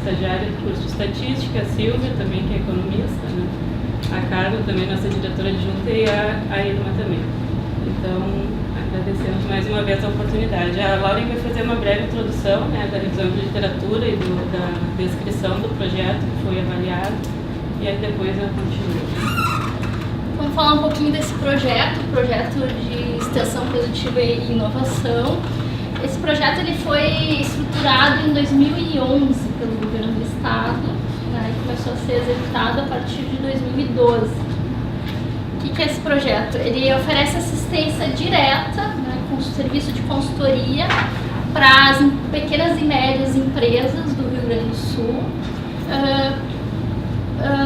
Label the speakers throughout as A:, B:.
A: estagiária do curso de Estatística, a Silvia também, que é economista, né? A Carla também, nossa diretora adjunta, e a Irma também. Então, agradecemos mais uma vez a oportunidade. A Lauren vai fazer uma breve introdução, né, da revisão de literatura e da descrição do projeto que foi avaliado, e aí depois eu continuo.
B: Vamos falar um pouquinho desse projeto, o projeto de extensão produtiva e inovação. Esse projeto ele foi estruturado em 2011 pelo governo do estado, né, e começou a ser executado a partir de 2012. O que é esse projeto? Ele oferece assistência direta, né, com serviço de consultoria para as pequenas e médias empresas do Rio Grande do Sul,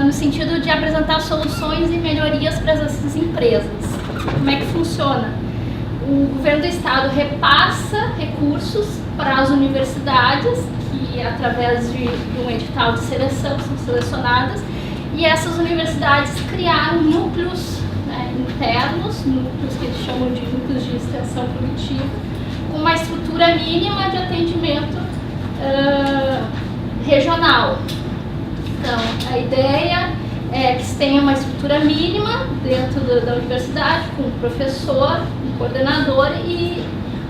B: no sentido de apresentar soluções e melhorias para essas empresas. Como é que funciona? O governo do estado repassa recursos para as universidades, que através de um edital de seleção são selecionadas, e essas universidades criaram núcleos, né, internos, núcleos que eles chamam de núcleos de extensão produtiva, com uma estrutura mínima de atendimento regional. Então, a ideia é que se tenha uma estrutura mínima dentro da universidade, com um professor, um coordenador e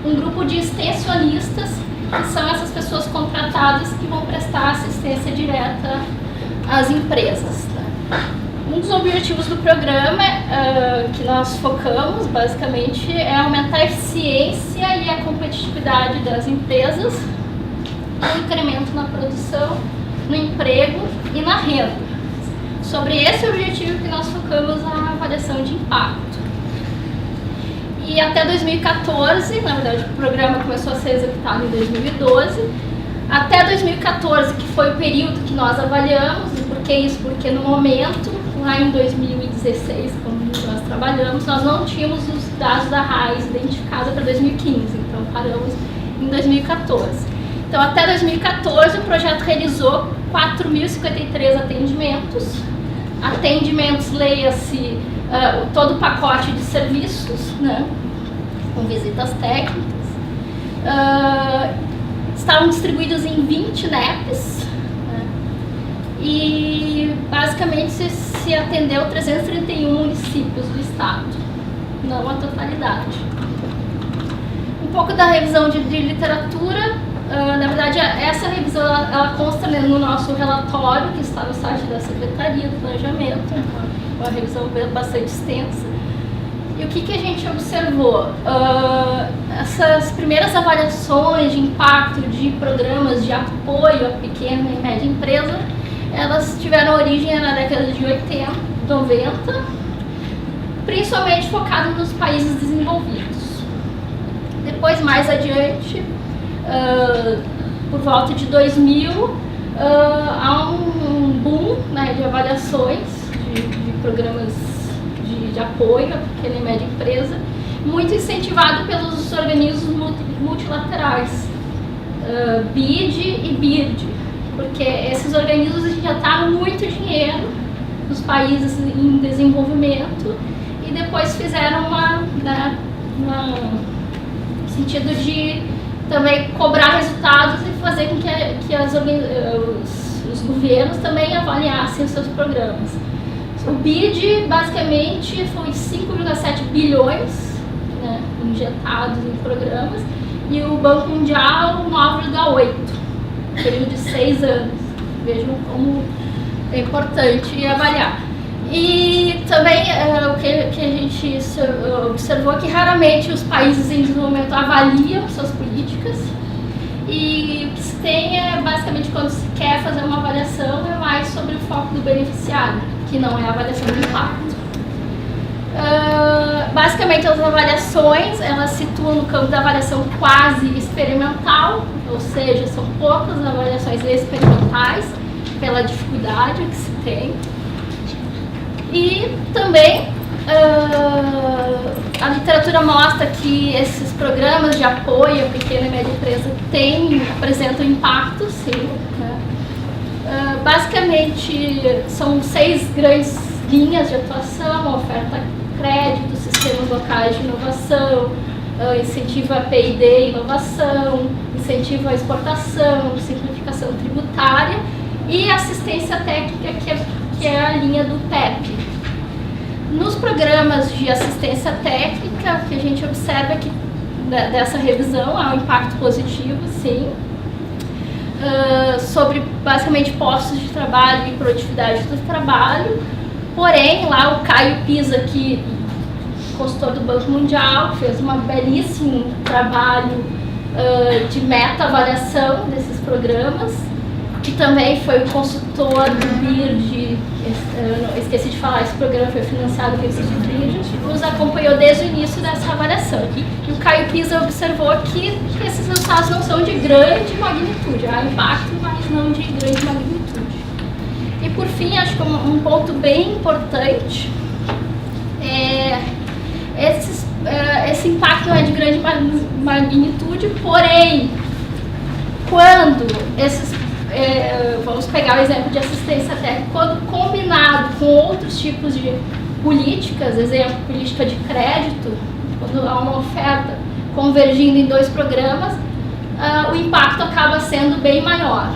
B: um grupo de extensionistas, que são essas pessoas contratadas que vão prestar assistência direta às empresas. Um dos objetivos do programa que nós focamos, basicamente, é aumentar a eficiência e a competitividade das empresas, o incremento na produção, no emprego e na renda. Sobre esse objetivo que nós focamos a avaliação de impacto. E até 2014, na verdade o programa começou a ser executado em 2012, até 2014, que foi o período que nós avaliamos. E por que isso? Porque no momento, lá em 2016, quando nós trabalhamos, nós não tínhamos os dados da RAIS identificados para 2015, então paramos em 2014. Então, até 2014, o projeto realizou 4.053 atendimentos, leia-se todo o pacote de serviços, né, com visitas técnicas. Estavam distribuídos em 20 NEPs, né, e basicamente se atendeu 331 municípios do estado, não a totalidade. Um pouco da revisão de literatura. Na verdade, essa revisão ela consta no nosso relatório, que está no site da Secretaria do Planejamento, uma revisão bastante extensa. E o que a gente observou? Essas primeiras avaliações de impacto de programas de apoio à pequena e média empresa, elas tiveram origem na década de 80, 90, principalmente focado nos países desenvolvidos. Depois, mais adiante, por volta de 2000, há um boom, né, de avaliações de programas de apoio à pequena e média empresa, muito incentivado pelos organismos multilaterais, BID e BIRD, porque esses organismos injetaram muito dinheiro nos países em desenvolvimento e depois fizeram no sentido de também cobrar resultados e fazer com que os governos também avaliassem os seus programas. O BID, basicamente, foi 5,7 bilhões, né, injetados em programas, e o Banco Mundial 9,8, período de 6 anos. Vejam como é importante avaliar. E também o que a gente observou é que raramente os países em desenvolvimento avaliam suas políticas, e o que se tem é, basicamente, quando se quer fazer uma avaliação, é mais sobre o foco do beneficiário, que não é a avaliação do impacto. Basicamente, as avaliações, elas situam no campo da avaliação quase experimental, ou seja, são poucas avaliações experimentais, pela dificuldade que se tem. E também a literatura mostra que esses programas de apoio à pequena e média empresa apresentam impacto, sim, né? Basicamente, são 6 grandes linhas de atuação: oferta de crédito, sistemas locais de inovação, incentivo a P&D e inovação, incentivo à exportação, simplificação tributária e assistência técnica, que é a linha do PEP. Nos programas de assistência técnica, o que a gente observa é que dessa revisão há um impacto positivo, sim, sobre basicamente postos de trabalho e produtividade do trabalho. Porém, lá o Caio Pisa, que consultor do Banco Mundial, fez um belíssimo trabalho de meta-avaliação desses programas, que também foi o consultor do BIRD, esqueci de falar, esse programa foi financiado pelo Instituto BIRD, nos acompanhou desde o início dessa avaliação. E o Caio Pisa observou que esses resultados não são de grande magnitude, há impacto, mas não de grande magnitude. E por fim, acho que um ponto bem importante é esse impacto não é de grande magnitude, porém, quando vamos pegar o exemplo de assistência técnica, quando combinado com outros tipos de políticas, exemplo, política de crédito, quando há uma oferta convergindo em 2 programas, o impacto acaba sendo bem maior.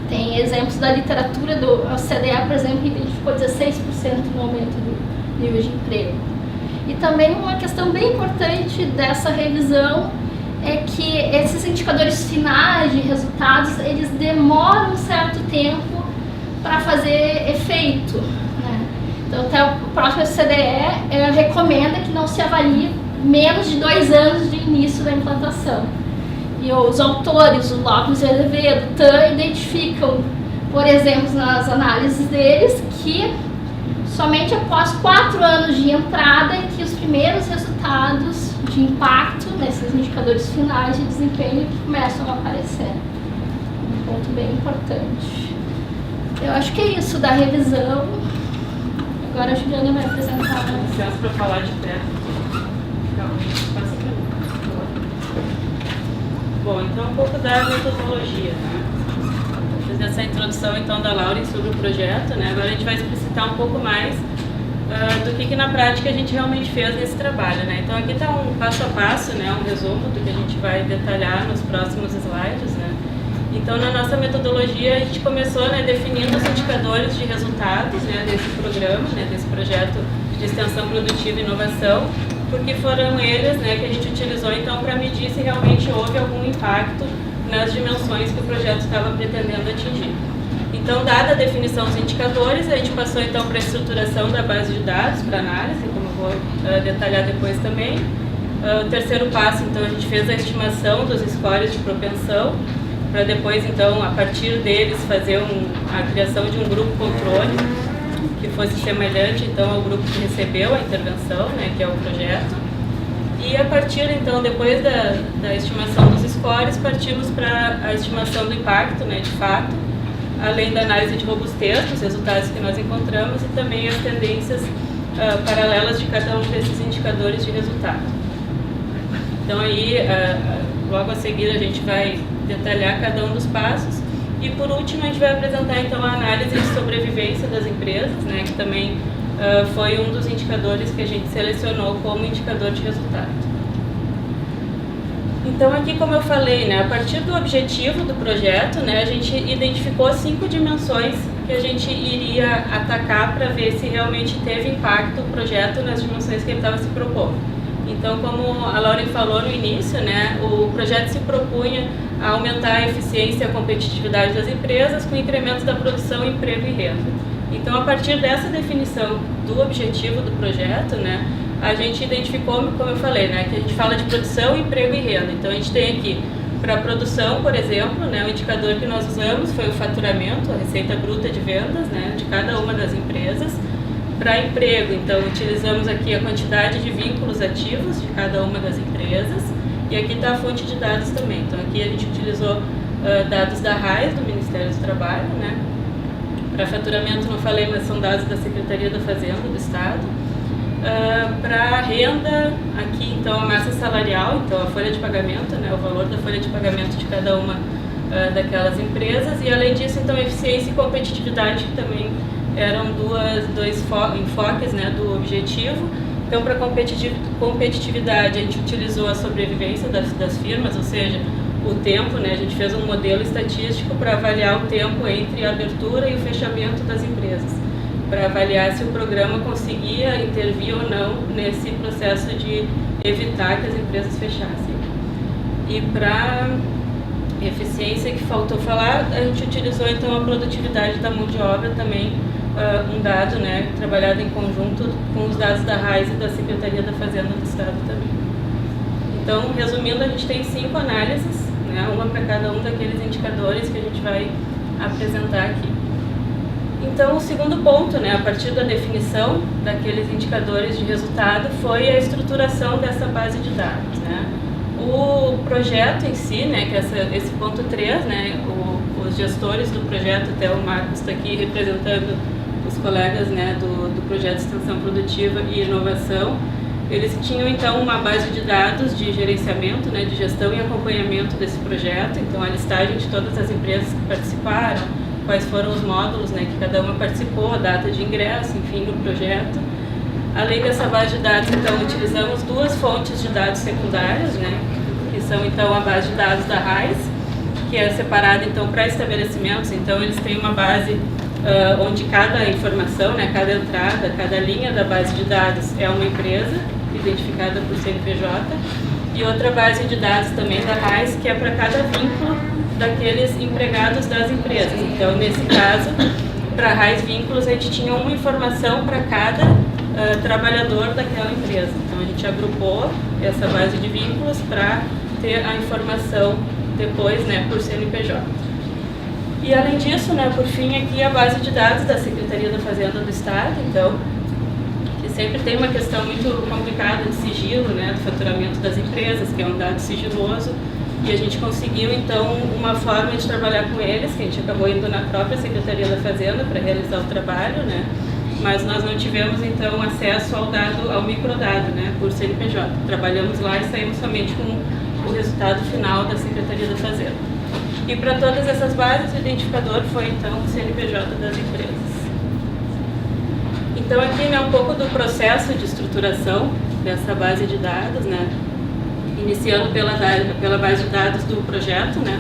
B: Tem exemplos da literatura do OCDE, por exemplo, que identificou 16% no aumento do nível de emprego. E também uma questão bem importante dessa revisão é que esses indicadores finais de resultados, eles demoram um certo tempo para fazer efeito, né? Então, até o próprio OCDE recomenda que não se avalie menos de 2 anos de início da implantação. E os autores, o Lopes e Azevedo, o TAN, identificam, por exemplo, nas análises deles, que somente após 4 anos de entrada é que os primeiros resultados de impacto nesses indicadores finais de desempenho começam a aparecer. Um ponto bem importante. Eu acho que é isso da revisão. Agora a Juliana vai apresentar.
A: Licença para falar de perto. Bom, então um pouco da metodologia, né? Fiz essa introdução então da Lauren sobre o projeto, né? Agora a gente vai explicitar um pouco mais do que na prática a gente realmente fez nesse trabalho, né? Então aqui está um passo a passo, né? Um resumo do que a gente vai detalhar nos próximos slides, né? Então na nossa metodologia a gente começou, né, definindo os indicadores de resultados, né, desse programa, né, desse projeto de extensão produtiva e inovação, porque foram eles, né, que a gente utilizou então para medir se realmente houve algum impacto nas dimensões que o projeto estava pretendendo atingir. Então, dada a definição dos indicadores, a gente passou então para a estruturação da base de dados para análise, como eu vou detalhar depois também. O terceiro passo, então, a gente fez a estimação dos scores de propensão, para depois, então, a partir deles, fazer a criação de um grupo controle, que fosse semelhante, então, ao grupo que recebeu a intervenção, né, que é o projeto. E a partir, então, depois da estimação dos scores, partimos para a estimação do impacto, né, de fato, além da análise de robustez dos resultados que nós encontramos e também as tendências paralelas de cada um desses indicadores de resultado. Então, aí, logo a seguir, a gente vai detalhar cada um dos passos. E por último a gente vai apresentar então a análise de sobrevivência das empresas, né, que também foi um dos indicadores que a gente selecionou como indicador de resultado. Então aqui, como eu falei, né, a partir do objetivo do projeto, né, a gente identificou 5 dimensões que a gente iria atacar para ver se realmente teve impacto o projeto nas dimensões que ele estava se propondo. Então, como a Lauren falou no início, né, o projeto se propunha a aumentar a eficiência e a competitividade das empresas com incremento da produção, emprego e renda. Então, a partir dessa definição do objetivo do projeto, né, a gente identificou, como eu falei, né, que a gente fala de produção, emprego e renda. Então, a gente tem aqui, para a produção, por exemplo, né, o indicador que nós usamos foi o faturamento, a receita bruta de vendas, né, de cada uma das empresas. Para emprego, então, utilizamos aqui a quantidade de vínculos ativos de cada uma das empresas. E aqui está a fonte de dados também. Então, aqui a gente utilizou dados da RAIS, do Ministério do Trabalho, né? Para faturamento, não falei, mas são dados da Secretaria da Fazenda do Estado. Para renda, aqui, então, a massa salarial, então, a folha de pagamento, né? O valor da folha de pagamento de cada uma daquelas empresas. E, além disso, então, eficiência e competitividade, que também eram dois enfoques, né, do objetivo. Então, para competitividade, a gente utilizou a sobrevivência das firmas, ou seja, o tempo, né? A gente fez um modelo estatístico para avaliar o tempo entre a abertura e o fechamento das empresas, para avaliar se o programa conseguia intervir ou não nesse processo de evitar que as empresas fechassem. E para eficiência, que faltou falar, a gente utilizou então a produtividade da mão de obra também, um dado, né, trabalhado em conjunto com os dados da RAIS e da Secretaria da Fazenda do Estado também. Então, resumindo, a gente tem 5 análises, né, uma para cada um daqueles indicadores que a gente vai apresentar aqui. Então, o segundo ponto, né, a partir da definição daqueles indicadores de resultado, foi a estruturação dessa base de dados, né. O projeto em si, né, que é esse ponto 3, né, os gestores do projeto, até o Marcos está aqui representando os colegas, né, do projeto de extensão produtiva e inovação, eles tinham então uma base de dados de gerenciamento, né, de gestão e acompanhamento desse projeto, então a listagem de todas as empresas que participaram, quais foram os módulos, né, que cada uma participou, a data de ingresso, enfim, no projeto. Além dessa base de dados, então, utilizamos 2 fontes de dados secundárias, né, que são então a base de dados da RAIS, que é separada então para estabelecimentos, então eles têm uma base onde cada informação, né, cada entrada, cada linha da base de dados é uma empresa, identificada por CNPJ, e outra base de dados também da RAIS, que é para cada vínculo daqueles empregados das empresas. Então, nesse caso, para a RAIS Vínculos, a gente tinha uma informação para cada trabalhador daquela empresa. Então, a gente agrupou essa base de vínculos para ter a informação depois, né, por CNPJ. E além disso, né, por fim, aqui a base de dados da Secretaria da Fazenda do Estado, então, que sempre tem uma questão muito complicada de sigilo, né, do faturamento das empresas, que é um dado sigiloso, e a gente conseguiu, então, uma forma de trabalhar com eles, que a gente acabou indo na própria Secretaria da Fazenda para realizar o trabalho, né, mas nós não tivemos, então, acesso ao dado, ao microdado, né, por CNPJ. Trabalhamos lá e saímos somente com o resultado final da Secretaria da Fazenda. E para todas essas bases, o identificador foi, então, o CNPJ das empresas. Então, aqui, né, um pouco do processo de estruturação dessa base de dados, né, iniciando pela base de dados do projeto, né,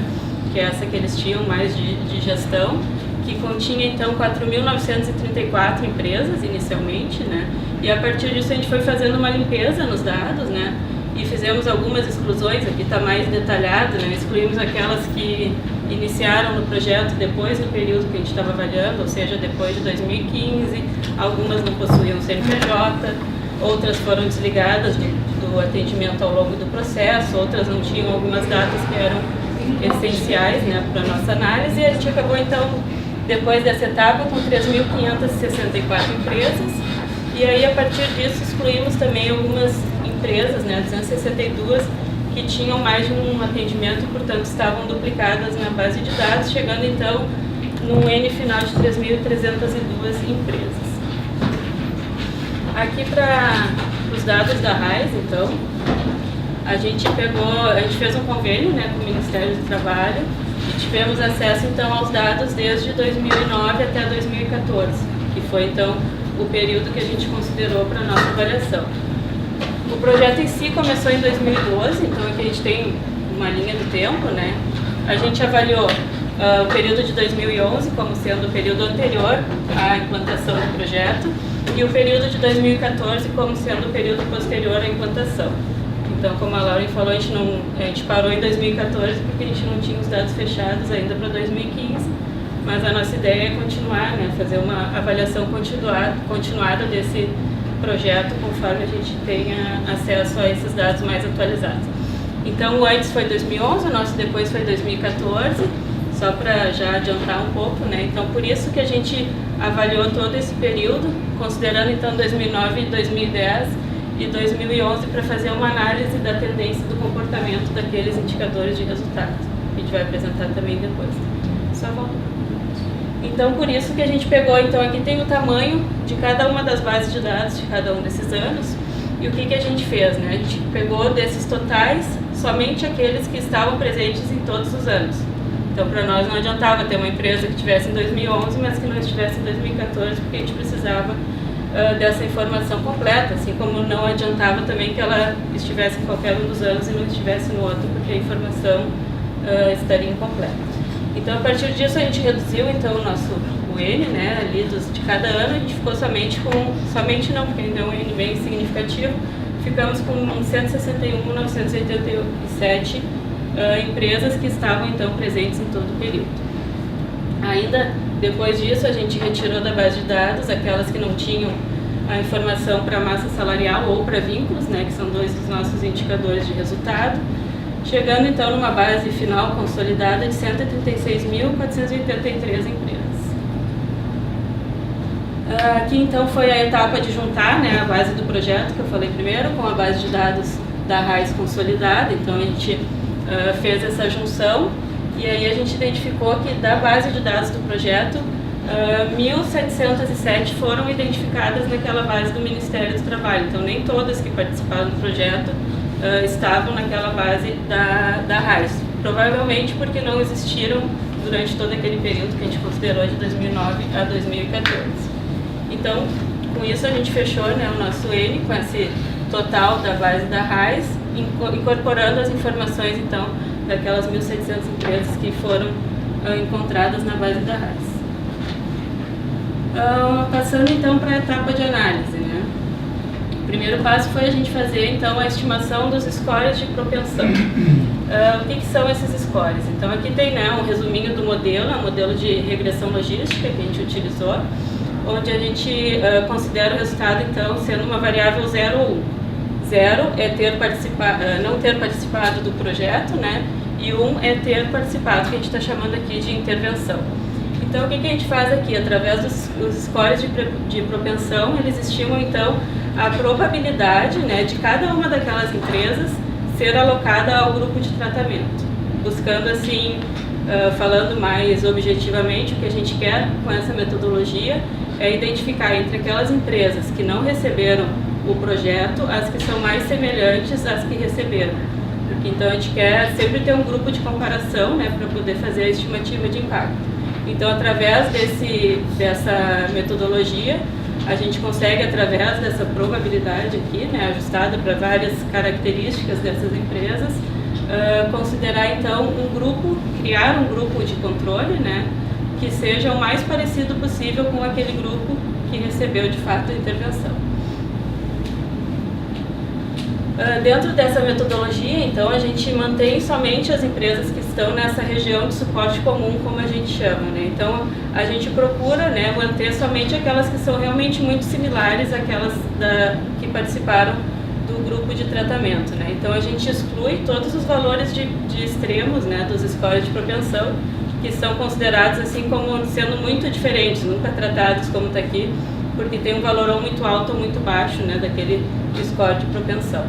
A: que é essa que eles tinham mais de gestão, que continha, então, 4.934 empresas, inicialmente, né, e a partir disso a gente foi fazendo uma limpeza nos dados, né, e fizemos algumas exclusões, aqui está mais detalhado, né? Excluímos aquelas que iniciaram no projeto depois do período que a gente estava avaliando, ou seja, depois de 2015, algumas não possuíam CNPJ, outras foram desligadas do atendimento ao longo do processo, outras não tinham algumas datas que eram essenciais, né, para a nossa análise, e a gente acabou então, depois dessa etapa, com 3.564 empresas, e aí a partir disso excluímos também algumas empresas, né, 262, que tinham mais de um atendimento, portanto estavam duplicadas na base de dados, chegando então num N final de 3.302 empresas. Aqui para os dados da RAIS, então, a gente fez um convênio, né, com o Ministério do Trabalho e tivemos acesso então aos dados desde 2009 até 2014, que foi então o período que a gente considerou para a nossa avaliação. O projeto em si começou em 2012, então aqui a gente tem uma linha do tempo, né? A gente avaliou o período de 2011 como sendo o período anterior à implantação do projeto e o período de 2014 como sendo o período posterior à implantação. Então, como a Lauren falou, a gente parou em 2014 porque a gente não tinha os dados fechados ainda para 2015, mas a nossa ideia é continuar, né? Fazer uma avaliação continuada desse projeto conforme a gente tenha acesso a esses dados mais atualizados. Então, o antes foi 2011, o nosso depois foi 2014, só para já adiantar um pouco, né? Então, por isso que a gente avaliou todo esse período, considerando então 2009, 2010 e 2011 para fazer uma análise da tendência do comportamento daqueles indicadores de resultado, que a gente vai apresentar também depois. Só volta. Então, por isso que a gente pegou, então aqui tem o tamanho de cada uma das bases de dados de cada um desses anos. E o que a gente fez, né? A gente pegou desses totais somente aqueles que estavam presentes em todos os anos. Então, para nós não adiantava ter uma empresa que tivesse em 2011, mas que não estivesse em 2014, porque a gente precisava dessa informação completa, assim como não adiantava também que ela estivesse em qualquer um dos anos e não estivesse no outro, porque a informação estaria incompleta. Então, a partir disso, a gente reduziu então o nosso N, né, ali de cada ano, a gente ficou somente não, porque ainda é um N bem significativo, ficamos com 161.987 empresas que estavam então presentes em todo o período. Ainda depois disso, a gente retirou da base de dados aquelas que não tinham a informação para massa salarial ou para vínculos, né, que são dois dos nossos indicadores de resultado, chegando então numa base final consolidada de 136.483 empresas. Aqui então foi a etapa de juntar, né, a base do projeto que eu falei primeiro com a base de dados da RAIS consolidada. Então a gente fez essa junção e aí a gente identificou que da base de dados do projeto 1.707 foram identificadas naquela base do Ministério do Trabalho. Então nem todas que participaram do projeto estavam naquela base da RAIS, provavelmente porque não existiram durante todo aquele período que a gente considerou de 2009 a 2014. Então, com isso a gente fechou, né, o nosso N com esse total da base da RAIS, incorporando as informações então daquelas 1.700 empresas que foram encontradas na base da RAIS. Passando então para a etapa de análise, né? O primeiro passo foi a gente fazer então a estimação dos scores de propensão. O que são esses scores? Então aqui tem, né, um resuminho do modelo, o modelo de regressão logística que a gente utilizou, onde a gente considera o resultado então sendo uma variável 0 ou 1. 0 é não ter participado do projeto, né? E 1 é ter participado, que a gente está chamando aqui de intervenção. Então, o que a gente faz aqui? Através dos scores de propensão, eles estimam, então, a probabilidade, né, de cada uma daquelas empresas ser alocada ao grupo de tratamento. Buscando, assim, falando mais objetivamente, o que a gente quer com essa metodologia é identificar entre aquelas empresas que não receberam o projeto, as que são mais semelhantes às que receberam. Porque, então, a gente quer sempre ter um grupo de comparação, né, para poder fazer a estimativa de impacto. Então, através dessa metodologia, a gente consegue, através dessa probabilidade aqui, né, ajustada para várias características dessas empresas, considerar, então, criar um grupo de controle, né, que seja o mais parecido possível com aquele grupo que recebeu, de fato, a intervenção. Dentro dessa metodologia, então, a gente mantém somente as empresas que estão nessa região de suporte comum, como a gente chama, né? Então, a gente procura, né, manter somente aquelas que são realmente muito similares àquelas que participaram do grupo de tratamento, né? Então, a gente exclui todos os valores de extremos, né, dos scores de propensão, que são considerados assim como sendo muito diferentes, nunca tratados como está aqui, porque tem um valor muito alto ou muito baixo, né, daquele score de propensão.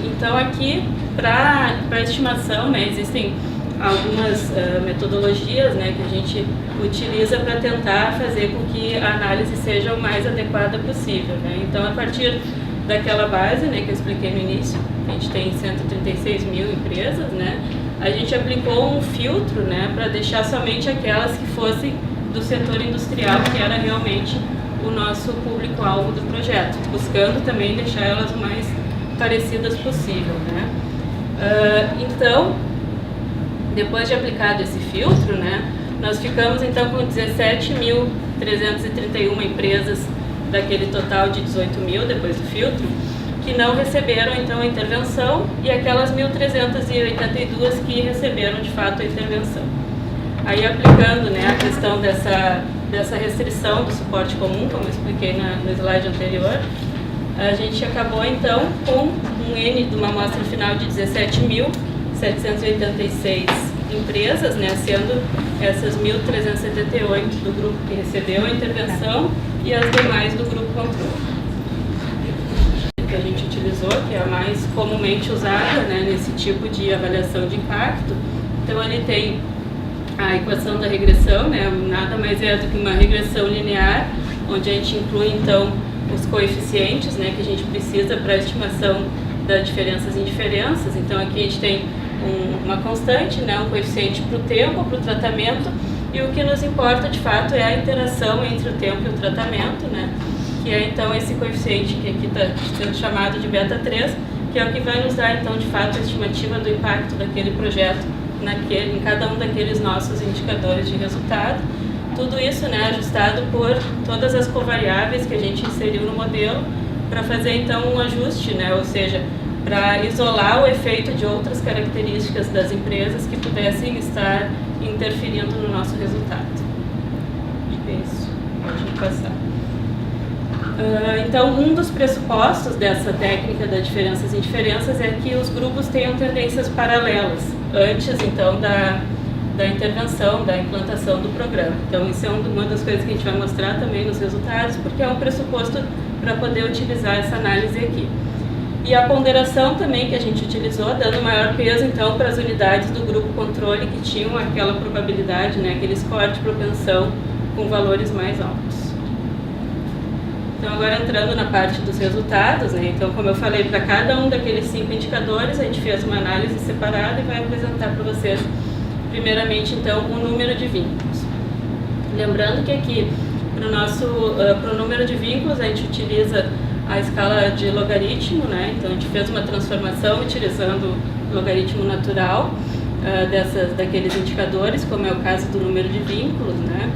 A: Então aqui, para estimação, né, existem algumas metodologias, né, que a gente utiliza para tentar fazer com que a análise seja o mais adequada possível, né? Então, a partir daquela base, né, que eu expliquei no início, a gente tem 136 mil empresas, né, a gente aplicou um filtro, né, para deixar somente aquelas que fossem do setor industrial, que era realmente o nosso público-alvo do projeto, buscando também deixar elas o mais parecidas possível, né? Então, depois de aplicado esse filtro, né, nós ficamos então com 17.331 empresas daquele total de 18 mil depois do filtro, que não receberam então a intervenção, e aquelas 1.382 que receberam de fato a intervenção. Aí, aplicando, né, a questão dessa restrição do suporte comum, como eu expliquei no slide anterior, a gente acabou então com um N de uma amostra final de 17.786 empresas, né, sendo essas 1.378 do grupo que recebeu a intervenção e as demais do grupo controle. Que a gente utilizou, que é a mais comumente usada, né, nesse tipo de avaliação de impacto. Então, ele tem a equação da regressão, né, nada mais é do que uma regressão linear, onde a gente inclui então os coeficientes, né, que a gente precisa para a estimação das diferenças e indiferenças. Então, aqui a gente tem uma constante, né, um coeficiente para o tempo, para o tratamento, e o que nos importa de fato é a interação entre o tempo e o tratamento, né, que é então esse coeficiente que aqui está sendo chamado de beta 3, que é o que vai nos dar, então, de fato, a estimativa do impacto daquele projeto em cada um daqueles nossos indicadores de resultado. Tudo isso, né, ajustado por todas as covariáveis que a gente inseriu no modelo para fazer, então, um ajuste, né, ou seja, para isolar o efeito de outras características das empresas que pudessem estar interferindo no nosso resultado. Acho que é isso. Pode passar. Então, um dos pressupostos dessa técnica da diferenças e indiferenças é que os grupos tenham tendências paralelas, antes, então, da intervenção, da implantação do programa. Então, isso é uma das coisas que a gente vai mostrar também nos resultados, porque é um pressuposto para poder utilizar essa análise aqui. E a ponderação também que a gente utilizou, dando maior peso, então, para as unidades do grupo controle que tinham aquela probabilidade, né, aquele score de propensão com valores mais altos. Então, agora entrando na parte dos resultados, né? Então, como eu falei, para cada um daqueles 5 indicadores, a gente fez uma análise separada e vai apresentar para vocês, primeiramente, então, o número de vínculos. Lembrando que aqui, para o número de vínculos, a gente utiliza a escala de logaritmo, né? Então, a gente fez uma transformação utilizando o logaritmo natural daqueles indicadores, como é o caso do número de vínculos, né?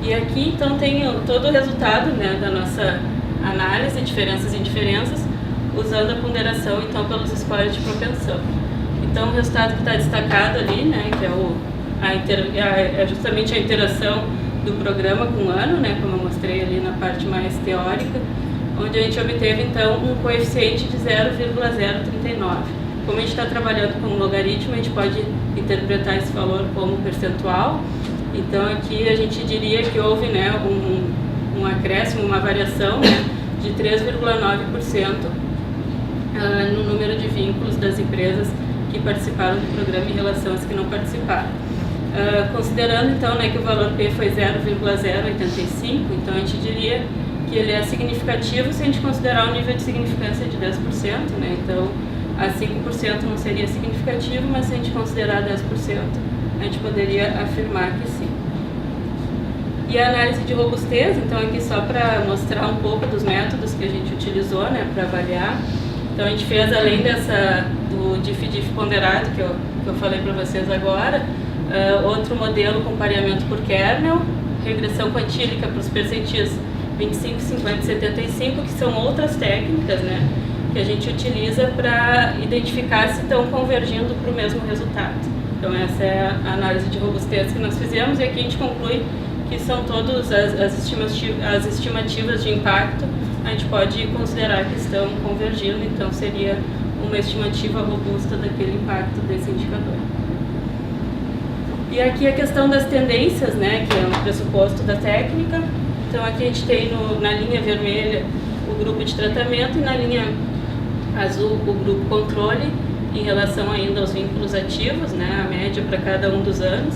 A: E aqui, então, tem todo o resultado, né, da nossa análise, diferenças e indiferenças, usando a ponderação, então, pelos scores de propensão. Então, o resultado que está destacado ali, né, que é justamente a interação do programa com o ano, né, como eu mostrei ali na parte mais teórica, onde a gente obteve, então, um coeficiente de 0,039. Como a gente está trabalhando com um logaritmo, a gente pode interpretar esse valor como percentual. Então, aqui a gente diria que houve, né, um acréscimo, uma variação, né, de 3,9% no número de vínculos das empresas que participaram do programa em relação às que não participaram. Considerando, então, né, que o valor P foi 0,085, então a gente diria que ele é significativo se a gente considerar o nível de significância de 10%, né, então a 5% não seria significativo, mas se a gente considerar 10%, a gente poderia afirmar que sim. E a análise de robustez, então aqui só para mostrar um pouco dos métodos que a gente utilizou, né, para avaliar. Então a gente fez, além do DIF-DIF ponderado, que eu falei para vocês agora, outro modelo com pareamento por kernel, regressão quantílica para os percentis 25, 50 e 75, que são outras técnicas, né, que a gente utiliza para identificar se estão convergindo para o mesmo resultado. Então, essa é a análise de robustez que nós fizemos, e aqui a gente conclui que são todas as estimativas de impacto, a gente pode considerar que estão convergindo, então seria uma estimativa robusta daquele impacto desse indicador. E aqui a questão das tendências, né, que é um pressuposto da técnica. Então, aqui a gente tem na linha vermelha o grupo de tratamento e na linha azul o grupo controle, em relação ainda aos vínculos ativos, né, a média para cada um dos anos.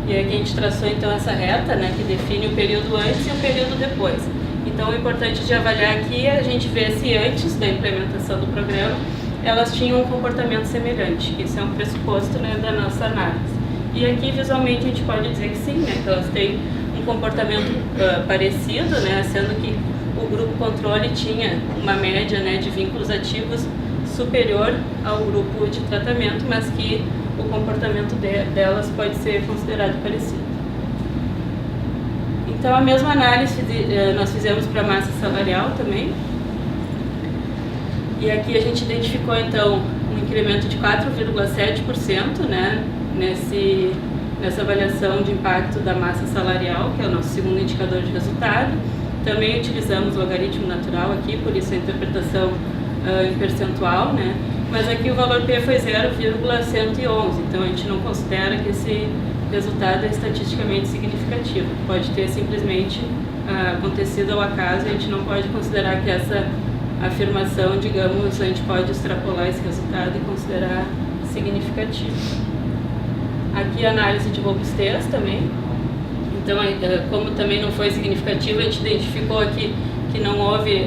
A: E aqui a gente traçou, então, essa reta, né, que define o período antes e o período depois. Então, o importante de avaliar aqui é a gente ver se antes da implementação do programa elas tinham um comportamento semelhante. Isso é um pressuposto, né, da nossa análise. E aqui, visualmente, a gente pode dizer que sim, né, que elas têm um comportamento parecido, né, sendo que o grupo controle tinha uma média, né, de vínculos ativos superior ao grupo de tratamento, mas que o comportamento delas pode ser considerado parecido. Então, a mesma análise nós fizemos para a massa salarial também. E aqui a gente identificou, então, um incremento de 4,7%, né, nessa avaliação de impacto da massa salarial, que é o nosso segundo indicador de resultado. Também utilizamos o logaritmo natural aqui, por isso a interpretação em percentual, né? Mas aqui o valor P foi 0,111, então a gente não considera que esse resultado é estatisticamente significativo. Pode ter simplesmente acontecido ao acaso, e a gente não pode considerar que essa afirmação, digamos, a gente pode extrapolar esse resultado e considerar significativo. Aqui a análise de robustez também. Então, como também não foi significativo, a gente identificou aqui que não houve,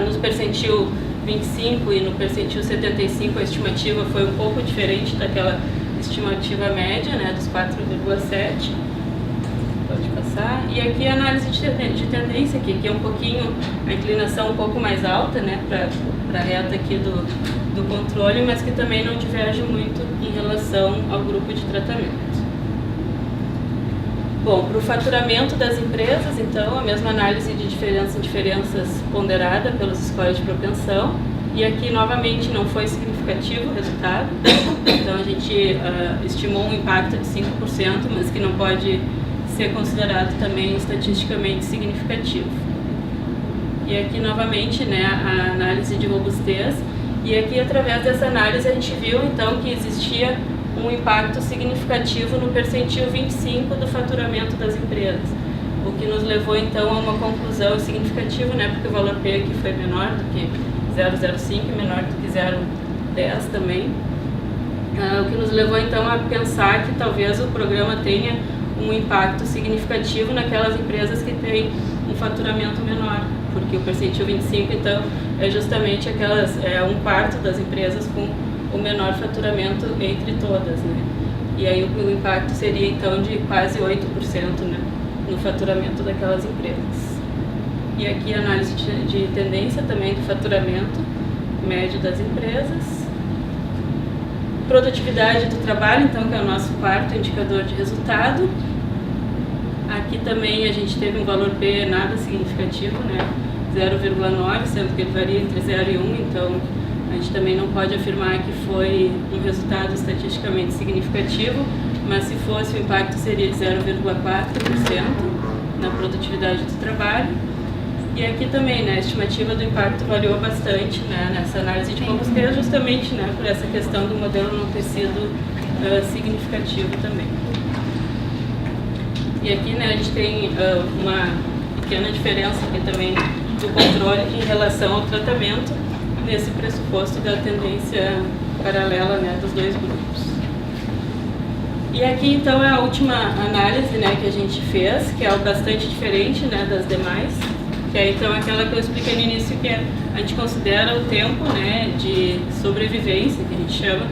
A: nos percentil 25 e no percentil 75, a estimativa foi um pouco diferente daquela estimativa média, né, dos 4,7. Pode passar. E E aqui a análise de tendência, que é um pouquinho, a inclinação um pouco mais alta, né, para a reta aqui do controle, mas que também não diverge muito em relação ao grupo de tratamento. Bom, para o faturamento das empresas, então, a mesma análise de diferenças ponderada pelos scores de propensão, e aqui, novamente, não foi significativo o resultado, então a gente estimou um impacto de 5%, mas que não pode ser considerado também estatisticamente significativo. E aqui, novamente, né, a análise de robustez, e aqui, através dessa análise, a gente viu, então, que existia um impacto significativo no percentil 25 do faturamento das empresas, o que nos levou, então, a uma conclusão significativa, né, porque o valor P aqui foi menor do que 0,05 e menor do que 0,10 também, o que nos levou, então, a pensar que talvez o programa tenha um impacto significativo naquelas empresas que têm um faturamento menor, porque o percentil 25, então, é justamente aquelas, um quarto das empresas com o menor faturamento entre todas, né? E aí o impacto seria, então, de quase 8%, né, no faturamento daquelas empresas. E aqui a análise de tendência também do faturamento médio das empresas. Produtividade do trabalho, então, que é o nosso quarto indicador de resultado. Aqui também a gente teve um valor P nada significativo, né, 0,9, sendo que ele varia entre 0 e 1, então a gente também não pode afirmar que foi um resultado estatisticamente significativo, mas se fosse, o impacto seria de 0,4% na produtividade do trabalho. E aqui também, né, a estimativa do impacto variou bastante, né, nessa análise de robustez, justamente, né, por essa questão do modelo não ter sido significativo também. E aqui, né, a gente tem uma pequena diferença aqui também do controle em relação ao tratamento, nesse pressuposto da tendência paralela, né, dos dois grupos. E aqui, então, é a última análise, né, que a gente fez, que é algo bastante diferente, né, das demais, que é, então, aquela que eu expliquei no início, que a gente considera o tempo, né, de sobrevivência, que a gente chama,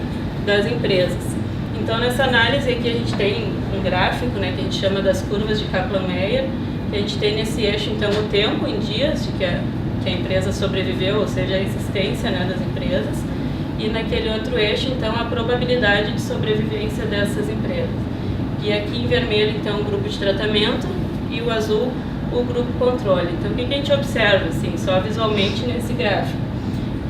A: das empresas. Então, nessa análise aqui, a gente tem um gráfico, né, que a gente chama das curvas de Kaplan-Meier, que a gente tem nesse eixo, então, o tempo em dias de que a empresa sobreviveu, ou seja, a existência, né, das empresas, e naquele outro eixo, então, a probabilidade de sobrevivência dessas empresas. E aqui em vermelho, então, o grupo de tratamento, e o azul, o grupo controle. Então, o que a gente observa, assim, só visualmente nesse gráfico?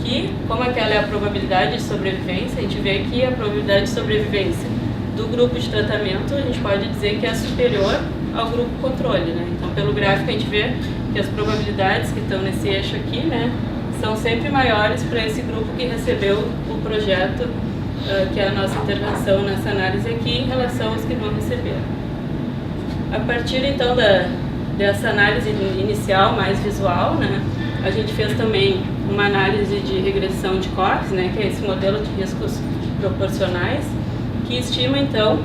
A: Que, como aquela é a probabilidade de sobrevivência, a gente vê aqui a probabilidade de sobrevivência do grupo de tratamento, a gente pode dizer que é superior ao grupo controle, né? Então, pelo gráfico, a gente vê que as probabilidades que estão nesse eixo aqui, né, são sempre maiores para esse grupo que recebeu o projeto, que é a nossa intervenção nessa análise aqui, em relação aos que não receberam. A partir, então, dessa análise inicial, mais visual, né, a gente fez também uma análise de regressão de Cox, né, que é esse modelo de riscos proporcionais, que estima, então,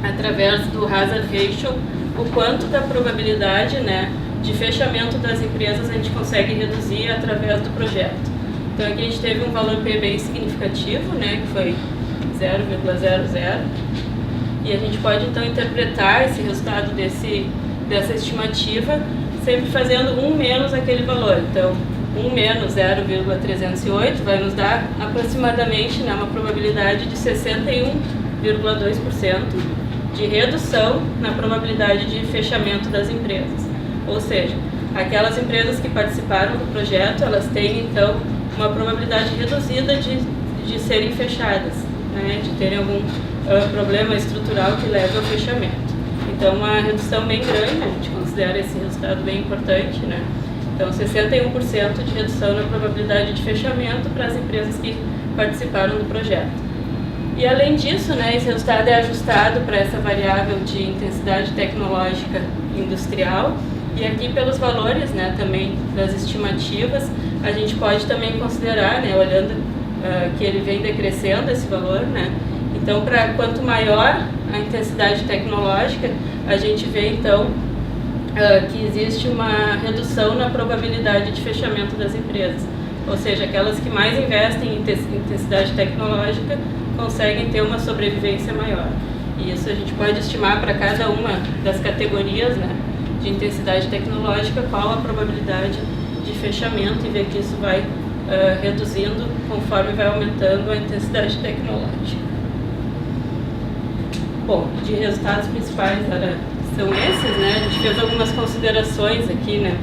A: através do hazard ratio, o quanto da probabilidade, né, de fechamento das empresas a gente consegue reduzir através do projeto. Então aqui a gente teve um valor P bem significativo, né, que foi 0,00, e a gente pode então interpretar esse resultado dessa estimativa sempre fazendo 1 menos aquele valor. Então 1 menos 0,308 vai nos dar aproximadamente, né, uma probabilidade de 61,2% de redução na probabilidade de fechamento das empresas. Ou seja, aquelas empresas que participaram do projeto, elas têm, então, uma probabilidade reduzida de serem fechadas, né, de terem algum problema estrutural que leve ao fechamento. Então, uma redução bem grande, a gente considera esse resultado bem importante, né? Então, 61% de redução na probabilidade de fechamento para as empresas que participaram do projeto. E, além disso, né, esse resultado é ajustado para essa variável de intensidade tecnológica industrial. E aqui, pelos valores, né, também das estimativas, a gente pode também considerar, né, olhando que ele vem decrescendo esse valor, né? Então, quanto maior a intensidade tecnológica, a gente vê, então, que existe uma redução na probabilidade de fechamento das empresas. Ou seja, aquelas que mais investem em intensidade tecnológica conseguem ter uma sobrevivência maior. E isso a gente pode estimar para cada uma das categorias, né, de intensidade tecnológica, qual a probabilidade de fechamento, e ver que isso vai reduzindo conforme vai aumentando a intensidade tecnológica. Bom, de resultados principais são esses, né? A gente fez algumas considerações aqui, né?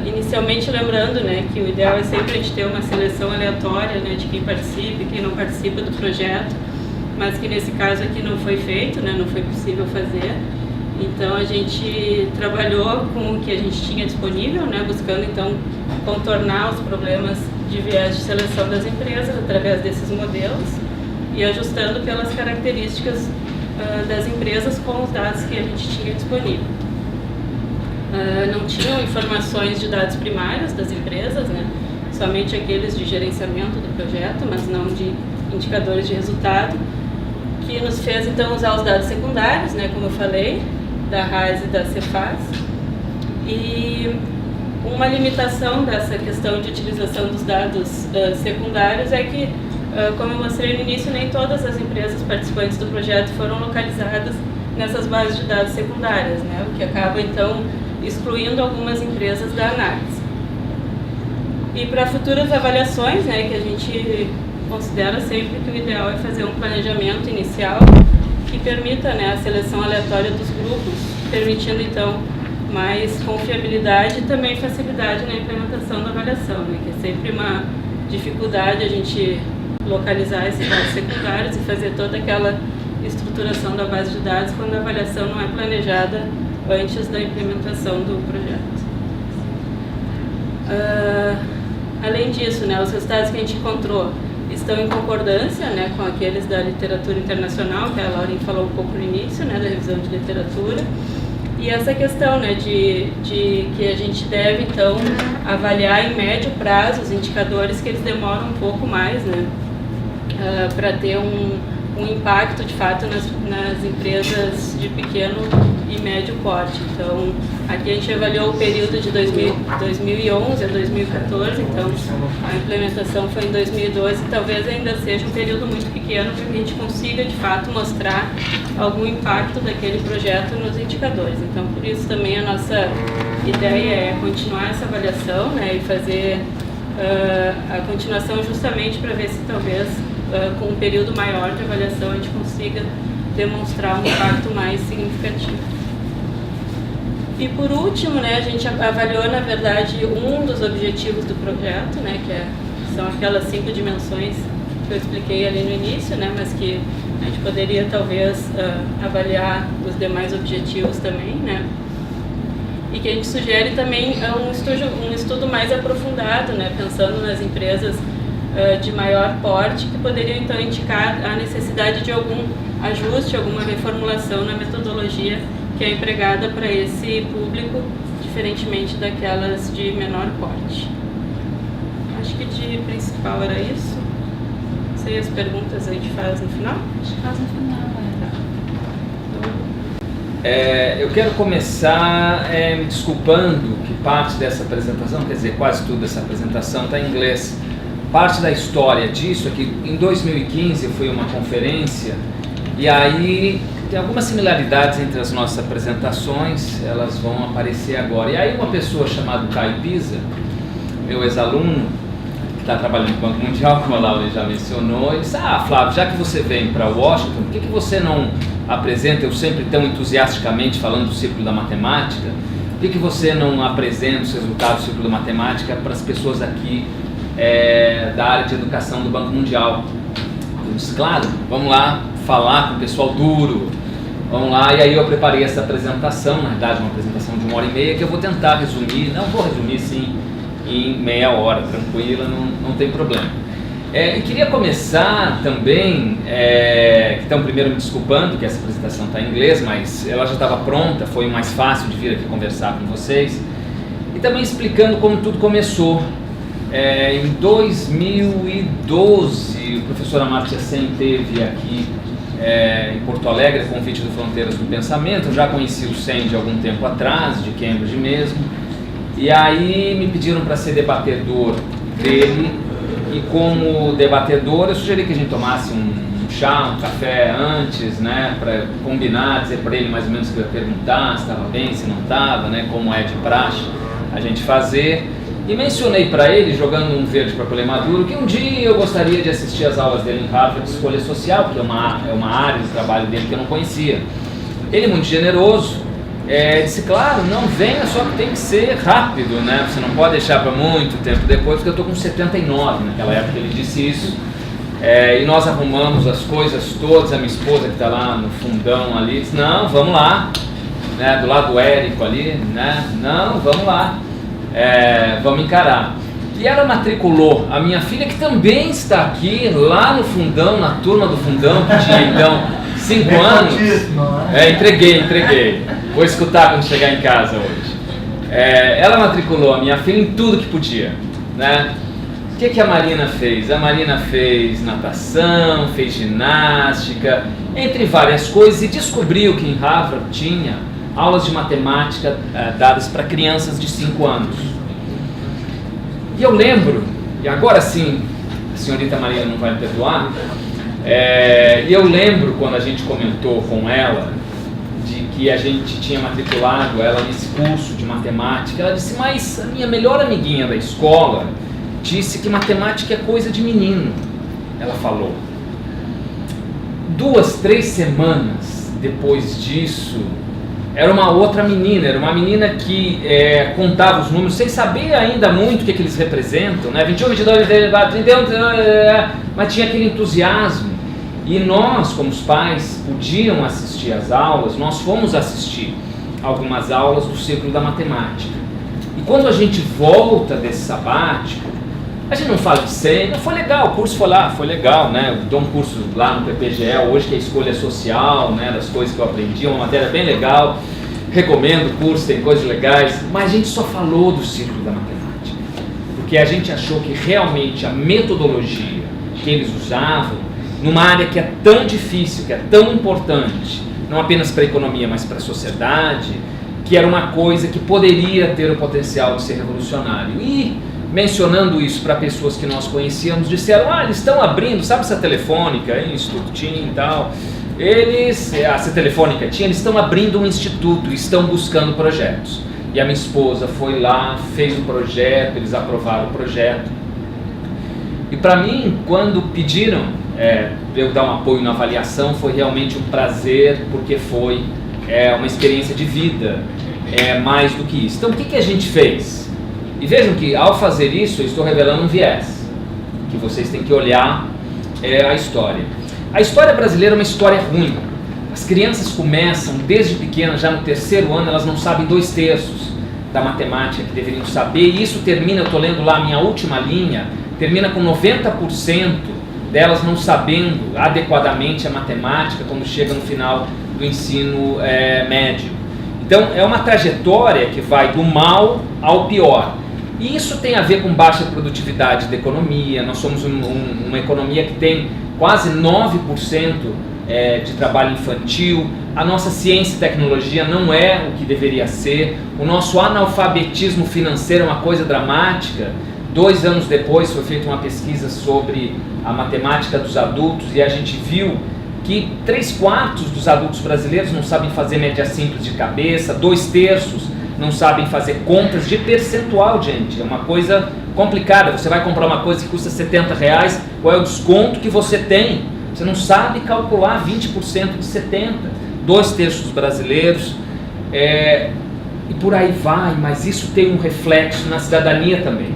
A: Inicialmente lembrando, né, que o ideal é sempre a gente ter uma seleção aleatória, né, de quem participa e quem não participa do projeto, mas que nesse caso aqui não foi feito, né, não foi possível fazer. Então a gente trabalhou com o que a gente tinha disponível, né, buscando então contornar os problemas de viés de seleção das empresas através desses modelos e ajustando pelas características das empresas com os dados que a gente tinha disponível. Não tinham informações de dados primários das empresas, né, somente aqueles de gerenciamento do projeto, mas não de indicadores de resultado, que nos fez então usar os dados secundários, né, como eu falei, da RAIS e da Cefaz. E uma limitação dessa questão de utilização dos dados secundários é que, como eu mostrei no início, nem todas as empresas participantes do projeto foram localizadas nessas bases de dados secundárias, né, o que acaba então excluindo algumas empresas da análise. E para futuras avaliações, né, que a gente considera sempre que o ideal é fazer um planejamento inicial que permita, né, a seleção aleatória dos grupos, permitindo então mais confiabilidade e também facilidade na implementação da avaliação, né, que é sempre uma dificuldade a gente localizar esses dados secundários e fazer toda aquela estruturação da base de dados quando a avaliação não é planejada antes da implementação do projeto. Além disso, né, os resultados que a gente encontrou estão em concordância, né, com aqueles da literatura internacional, que a Lauren falou um pouco no início, né, da revisão de literatura. E essa questão, né, de que a gente deve, então, avaliar em médio prazo os indicadores que eles demoram um pouco mais, né, para ter um impacto, de fato, nas empresas de pequeno e médio porte. Então, aqui a gente avaliou o período de 2011 a 2014, então a implementação foi em 2012, talvez ainda seja um período muito pequeno para que a gente consiga, de fato, mostrar algum impacto daquele projeto nos indicadores. Então, por isso também a nossa ideia é continuar essa avaliação, né, e fazer a continuação justamente para ver se talvez com um período maior de avaliação a gente consiga demonstrar um impacto mais significativo. E por último, né, a gente avaliou, na verdade, um dos objetivos do projeto, né, são aquelas 5 dimensões que eu expliquei ali no início, né, mas que a gente poderia talvez avaliar os demais objetivos também, né, e que a gente sugere também um estudo mais aprofundado, né, pensando nas empresas de maior porte, que poderiam então indicar a necessidade de algum ajuste, alguma reformulação na metodologia que é empregada para esse público, diferentemente daquelas de menor porte. Acho que de principal era isso. Não sei, as perguntas a gente faz no final?
B: Acho que faz no final,
C: Eu quero começar me desculpando que parte dessa apresentação, quer dizer, quase tudo dessa apresentação está em inglês. Parte da história disso é que em 2015 eu fui a uma conferência e aí tem algumas similaridades entre as nossas apresentações, elas vão aparecer agora. E aí uma pessoa chamada Caio Pisa, meu ex-aluno, que está trabalhando no Banco Mundial, como a Laura já mencionou, ele disse: Flávio, já que você vem para Washington, por que você não apresenta, eu sempre tão entusiasticamente falando do Círculo da Matemática, por que você não apresenta os resultados do Círculo da Matemática para as pessoas aqui da área de educação do Banco Mundial? Eu disse: claro, vamos lá falar com o pessoal duro, vamos lá. E aí eu preparei essa apresentação, na verdade uma apresentação de 1h30, que eu vou tentar resumir, não vou resumir sim em meia hora, tranquila, não tem problema. E queria começar também, então primeiro me desculpando que essa apresentação está em inglês, mas ela já estava pronta, foi mais fácil de vir aqui conversar com vocês, e também explicando como tudo começou. Em 2012, o professor Amartya Sen esteve aqui em Porto Alegre, a convite do Fronteiras do Pensamento. Eu já conheci o Sen de algum tempo atrás, de Cambridge mesmo, e aí me pediram para ser debatedor dele, e como debatedor eu sugeri que a gente tomasse um chá, um café antes, né, para combinar, dizer para ele mais ou menos o que eu ia perguntar, se estava bem, se não estava, né, como é de praxe a gente fazer. E mencionei para ele, jogando um verde para colher maduro, que um dia eu gostaria de assistir às aulas dele em Harvard de escolha social, porque é uma área de trabalho dele que eu não conhecia. Ele, muito generoso, disse, claro, não venha, só que tem que ser rápido, né? Você não pode deixar para muito tempo depois, porque eu estou com 79, naquela época ele disse isso. E nós arrumamos as coisas todas, a minha esposa que está lá no fundão ali, disse, não, vamos lá, né? Do lado do Érico ali, né? Não, vamos lá. Vamos encarar. E ela matriculou a minha filha, que também está aqui, lá no fundão, na turma do fundão, que tinha então 5 anos. Entreguei. Vou escutar quando chegar em casa hoje. Ela matriculou a minha filha em tudo que podia, né? O que a Marina fez? A Marina fez natação, fez ginástica, entre várias coisas, e descobriu que em Harvard tinha aulas de matemática dadas para crianças de 5 anos. E eu lembro, e agora sim, a senhorita Maria não vai me perdoar, e eu lembro quando a gente comentou com ela de que a gente tinha matriculado ela nesse curso de matemática. Ela disse, mas a minha melhor amiguinha da escola disse que matemática é coisa de menino. Ela falou. 2, 3 semanas depois disso, era uma outra menina, era uma menina que contava os números sem saber ainda muito o que eles representam, né? 21, 22, 24, 31, mas tinha aquele entusiasmo. E nós, como os pais, podiam assistir às aulas, nós fomos assistir algumas aulas do Círculo da Matemática. E quando a gente volta desse sabático, a gente não fala de senha, foi legal, o curso foi legal, né? Eu dou um curso lá no PPGE hoje, que é escolha social, né? Das coisas que eu aprendi, uma matéria bem legal, recomendo o curso, tem coisas legais, mas a gente só falou do Círculo da Matemática, porque a gente achou que realmente a metodologia que eles usavam, numa área que é tão difícil, que é tão importante, não apenas para a economia, mas para a sociedade, que era uma coisa que poderia ter o potencial de ser revolucionário. E, mencionando isso para pessoas que nós conhecíamos, disseram, eles estão abrindo, sabe essa Telefônica, Instituto TIM e tal, essa Telefônica TIM, eles estão abrindo um instituto, estão buscando projetos. E a minha esposa foi lá, fez o projeto, eles aprovaram o projeto. E para mim, quando pediram eu dar um apoio na avaliação, foi realmente um prazer, porque foi uma experiência de vida, mais do que isso. Então, o que a gente fez? E vejam que, ao fazer isso, eu estou revelando um viés, que vocês têm que olhar a história. A história brasileira é uma história ruim. As crianças começam, desde pequenas, já no 3º ano, elas não sabem 2/3 da matemática que deveriam saber, e isso termina, eu estou lendo lá a minha última linha, termina com 90% delas não sabendo adequadamente a matemática quando chega no final do ensino médio. Então, é uma trajetória que vai do mal ao pior. E isso tem a ver com baixa produtividade da economia. Nós somos uma economia que tem quase 9% de trabalho infantil. A nossa ciência e tecnologia não é o que deveria ser. O nosso analfabetismo financeiro é uma coisa dramática. 2 anos depois foi feita uma pesquisa sobre a matemática dos adultos e a gente viu que 3/4 dos adultos brasileiros não sabem fazer média simples de cabeça, 2/3 não sabem fazer contas de percentual, gente. É uma coisa complicada. Você vai comprar uma coisa que custa R$70, qual é o desconto que você tem? Você não sabe calcular 20% de 70%. 2/3 dos brasileiros. E por aí vai, mas isso tem um reflexo na cidadania também.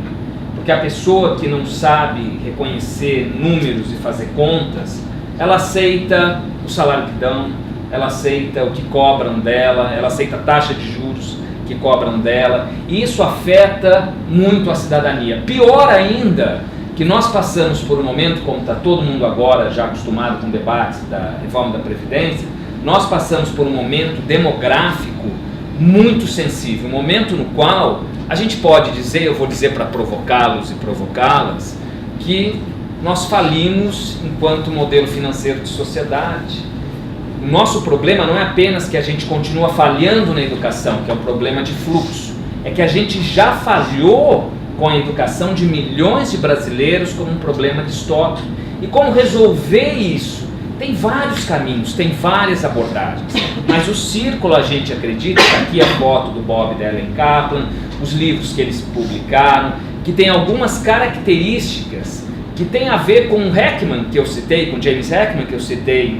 C: Porque a pessoa que não sabe reconhecer números e fazer contas, ela aceita o salário que dão, ela aceita o que cobram dela, ela aceita a taxa de juros que cobram dela, e isso afeta muito a cidadania. Pior ainda, que nós passamos por um momento, como está todo mundo agora já acostumado com debates da reforma da Previdência, nós passamos por um momento demográfico muito sensível, um momento no qual a gente pode dizer, eu vou dizer para provocá-los e provocá-las, que nós falimos enquanto modelo financeiro de sociedade. O nosso problema não é apenas que a gente continua falhando na educação, que é um problema de fluxo, é que a gente já falhou com a educação de milhões de brasileiros como um problema de estoque. E como resolver isso? Tem vários caminhos, tem várias abordagens, mas o círculo, a gente acredita, aqui a foto do Bob e da Ellen Kaplan, os livros que eles publicaram, que tem algumas características que tem a ver com o Heckman, que eu citei, com James Heckman, que eu citei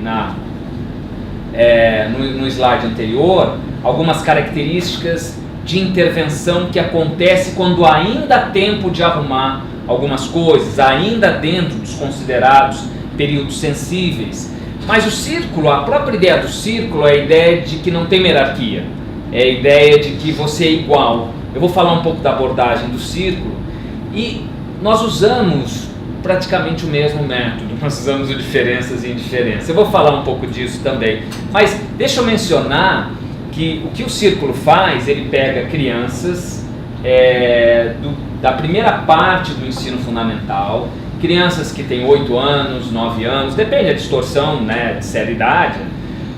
C: no slide anterior, algumas características de intervenção que acontece quando ainda há tempo de arrumar algumas coisas, ainda dentro dos considerados períodos sensíveis. Mas o círculo, a própria ideia do círculo é a ideia de que não tem hierarquia, é a ideia de que você é igual. Eu vou falar um pouco da abordagem do círculo, e nós usamos praticamente o mesmo método, nós usamos o diferenças e indiferenças. Eu vou falar um pouco disso também, mas deixa eu mencionar que o que o círculo faz, ele pega crianças da primeira parte do ensino fundamental, crianças que têm 8 anos, 9 anos, depende da distorção, né, de seriedade,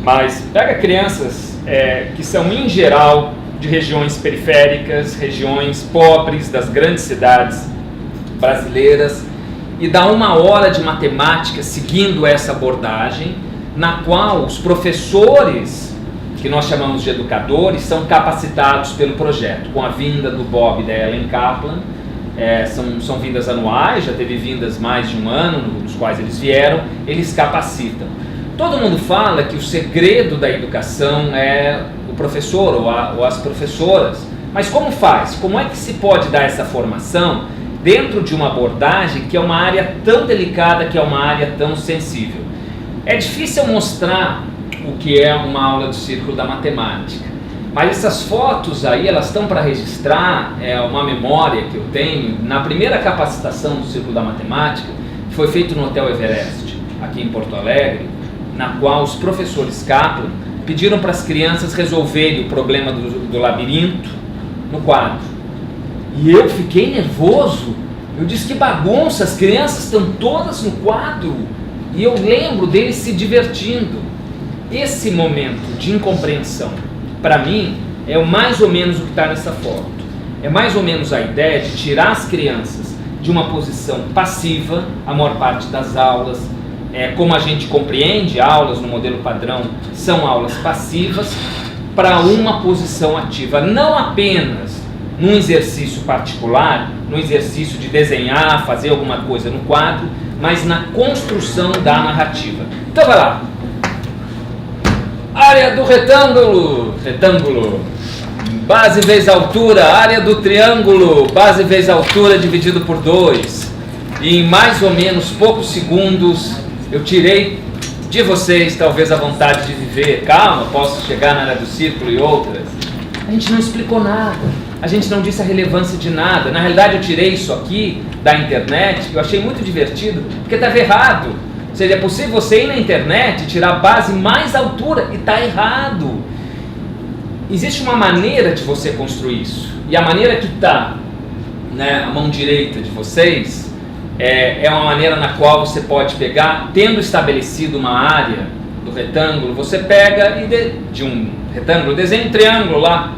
C: mas pega crianças que são, em geral, de regiões periféricas, regiões pobres das grandes cidades brasileiras, e dá 1 hora de matemática seguindo essa abordagem, na qual os professores, que nós chamamos de educadores, são capacitados pelo projeto, com a vinda do Bob e da Ellen Kaplan. São vindas anuais, já teve vindas mais de 1 ano, nos quais eles vieram, eles capacitam. Todo mundo fala que o segredo da educação é o professor ou as professoras, mas como faz? Como é que se pode dar essa formação dentro de uma abordagem que é uma área tão delicada, que é uma área tão sensível? É difícil mostrar o que é uma aula do círculo da matemática, mas essas fotos aí, elas estão para registrar uma memória que eu tenho na primeira capacitação do Círculo da Matemática, que foi feito no Hotel Everest, aqui em Porto Alegre, na qual os professores Kaplan pediram para as crianças resolverem o problema do labirinto no quadro. E eu fiquei nervoso, eu disse: que bagunça, as crianças estão todas no quadro, e eu lembro deles se divertindo. Esse momento de incompreensão, para mim, é mais ou menos o que está nessa foto. É mais ou menos a ideia de tirar as crianças de uma posição passiva, a maior parte das aulas, como a gente compreende, aulas no modelo padrão são aulas passivas, para uma posição ativa, não apenas num exercício particular, no exercício de desenhar, fazer alguma coisa no quadro, mas na construção da narrativa. Então vai lá. Área do retângulo, base vezes altura, área do triângulo, base vezes altura dividido por 2. E em mais ou menos poucos segundos eu tirei de vocês talvez a vontade de viver. Calma, posso chegar na área do círculo e outras. A gente não explicou nada, a gente não disse a relevância de nada. Na realidade eu tirei isso aqui da internet, que eu achei muito divertido, porque estava errado. Seria possível você ir na internet e tirar a base mais altura, e está errado. Existe uma maneira de você construir isso, e a maneira que está, né, a mão direita de vocês é uma maneira na qual você pode pegar, tendo estabelecido uma área do retângulo, você pega e de um retângulo, desenha um triângulo lá,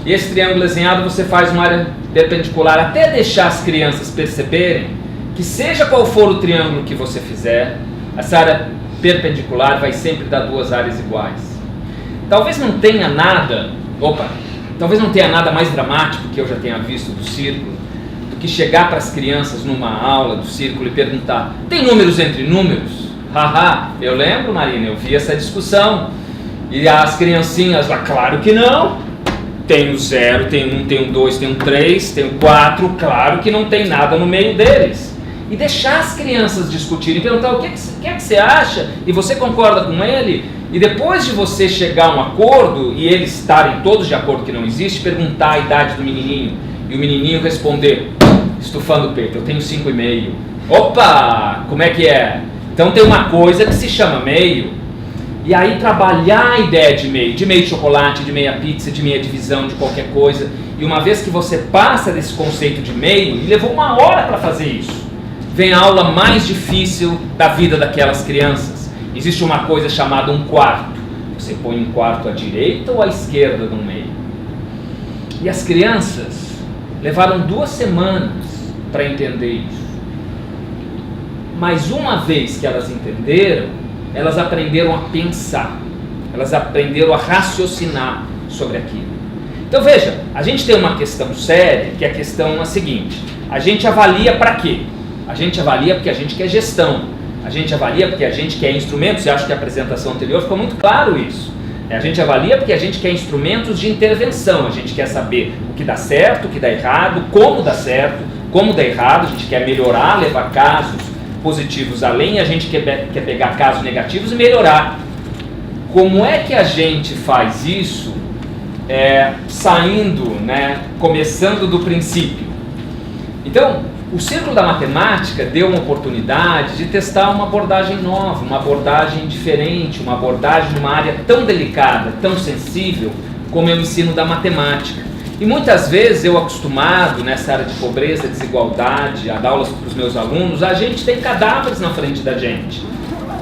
C: e esse triângulo desenhado você faz uma área perpendicular, até deixar as crianças perceberem que seja qual for o triângulo que você fizer, essa área perpendicular vai sempre dar 2 áreas iguais. Talvez não tenha nada mais dramático que eu já tenha visto do círculo, do que chegar para as crianças numa aula do círculo e perguntar: tem números entre números? Haha, eu lembro, Marina, eu vi essa discussão. E as criancinhas lá, claro que não. Tem o 0, tem 1, tem o 2, tem o 3, tem o 4, claro que não tem nada no meio deles. E deixar as crianças discutirem, perguntar o que é que você acha, e você concorda com ele, e depois de você chegar a um acordo, e eles estarem todos de acordo que não existe, perguntar a idade do menininho, e o menininho responder, estufando o peito: eu tenho 5,5. Opa, como é que é? Então tem uma coisa que se chama meio, e aí trabalhar a ideia de meio de chocolate, de meia pizza, de meia divisão, de qualquer coisa, e uma vez que você passa desse conceito de meio, e levou 1 hora para fazer isso, vem a aula mais difícil da vida daquelas crianças. Existe uma coisa chamada um quarto. Você põe um quarto à direita ou à esquerda no meio. E as crianças levaram 2 semanas para entender isso. Mas uma vez que elas entenderam, elas aprenderam a pensar, elas aprenderam a raciocinar sobre aquilo. Então veja, a gente tem uma questão séria, que é a questão seguinte: a gente avalia para quê? A gente avalia porque a gente quer gestão, a gente avalia porque a gente quer instrumentos, e acho que a apresentação anterior ficou muito claro isso. A gente avalia porque a gente quer instrumentos de intervenção, a gente quer saber o que dá certo, o que dá errado, como dá certo, como dá errado, a gente quer melhorar, levar casos positivos além, a gente quer pegar casos negativos e melhorar. Como é que a gente faz isso saindo, começando do princípio? Então, o Círculo da Matemática deu uma oportunidade de testar uma abordagem nova, uma abordagem diferente, uma abordagem de uma área tão delicada, tão sensível como é o ensino da matemática. E muitas vezes eu, acostumado nessa área de pobreza, desigualdade, a dar aulas para os meus alunos, a gente tem cadáveres na frente da gente.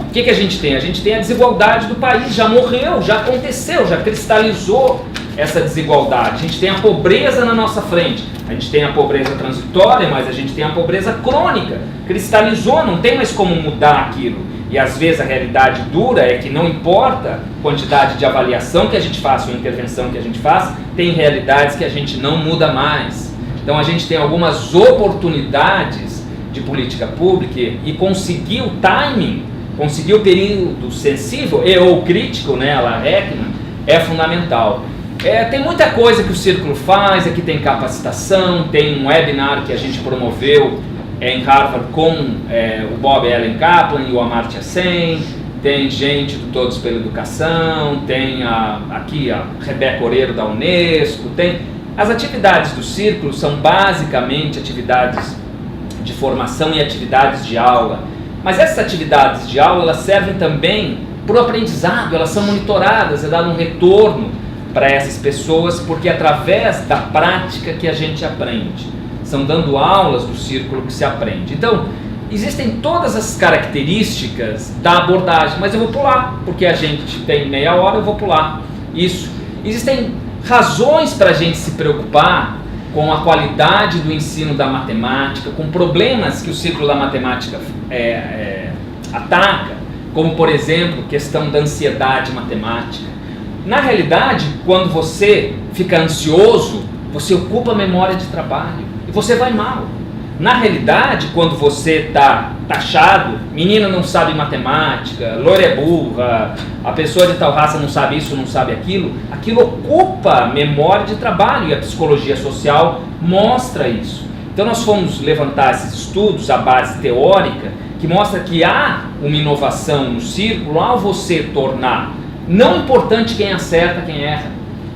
C: O que a gente tem? A gente tem a desigualdade do país, já morreu, já aconteceu, já cristalizou essa desigualdade. A gente tem a pobreza na nossa frente, a gente tem a pobreza transitória, mas a gente tem a pobreza crônica, cristalizou, não tem mais como mudar aquilo. E às vezes a realidade dura é que não importa a quantidade de avaliação que a gente faça ou intervenção que a gente faça, tem realidades que a gente não muda mais. Então a gente tem algumas oportunidades de política pública e conseguir o timing, conseguir o período sensível e ou crítico, a Heckman, é fundamental. Tem muita coisa que o Círculo faz, aqui tem capacitação, tem um webinar que a gente promoveu em Harvard com o Bob Ellen Kaplan e o Amartya Sen, tem gente do Todos pela Educação, tem aqui a Rebeca Oreiro da Unesco, tem... As atividades do Círculo são basicamente atividades de formação e atividades de aula, mas essas atividades de aula elas servem também para o aprendizado, elas são monitoradas, é dado um retorno para essas pessoas, porque é através da prática que a gente aprende. São dando aulas do Círculo que se aprende. Então, existem todas as características da abordagem, mas eu vou pular, porque a gente tem meia hora, eu vou pular isso. Existem razões para a gente se preocupar com a qualidade do ensino da matemática, com problemas que o Círculo da Matemática ataca, como, por exemplo, questão da ansiedade matemática. Na realidade, quando você fica ansioso, você ocupa a memória de trabalho e você vai mal. Na realidade, quando você está taxado, menina não sabe matemática, loira é burra, a pessoa de tal raça não sabe isso, não sabe aquilo, aquilo ocupa a memória de trabalho e a psicologia social mostra isso. Então nós fomos levantar esses estudos, a base teórica, que mostra que há uma inovação no Círculo ao você tornar não importante quem acerta, quem erra.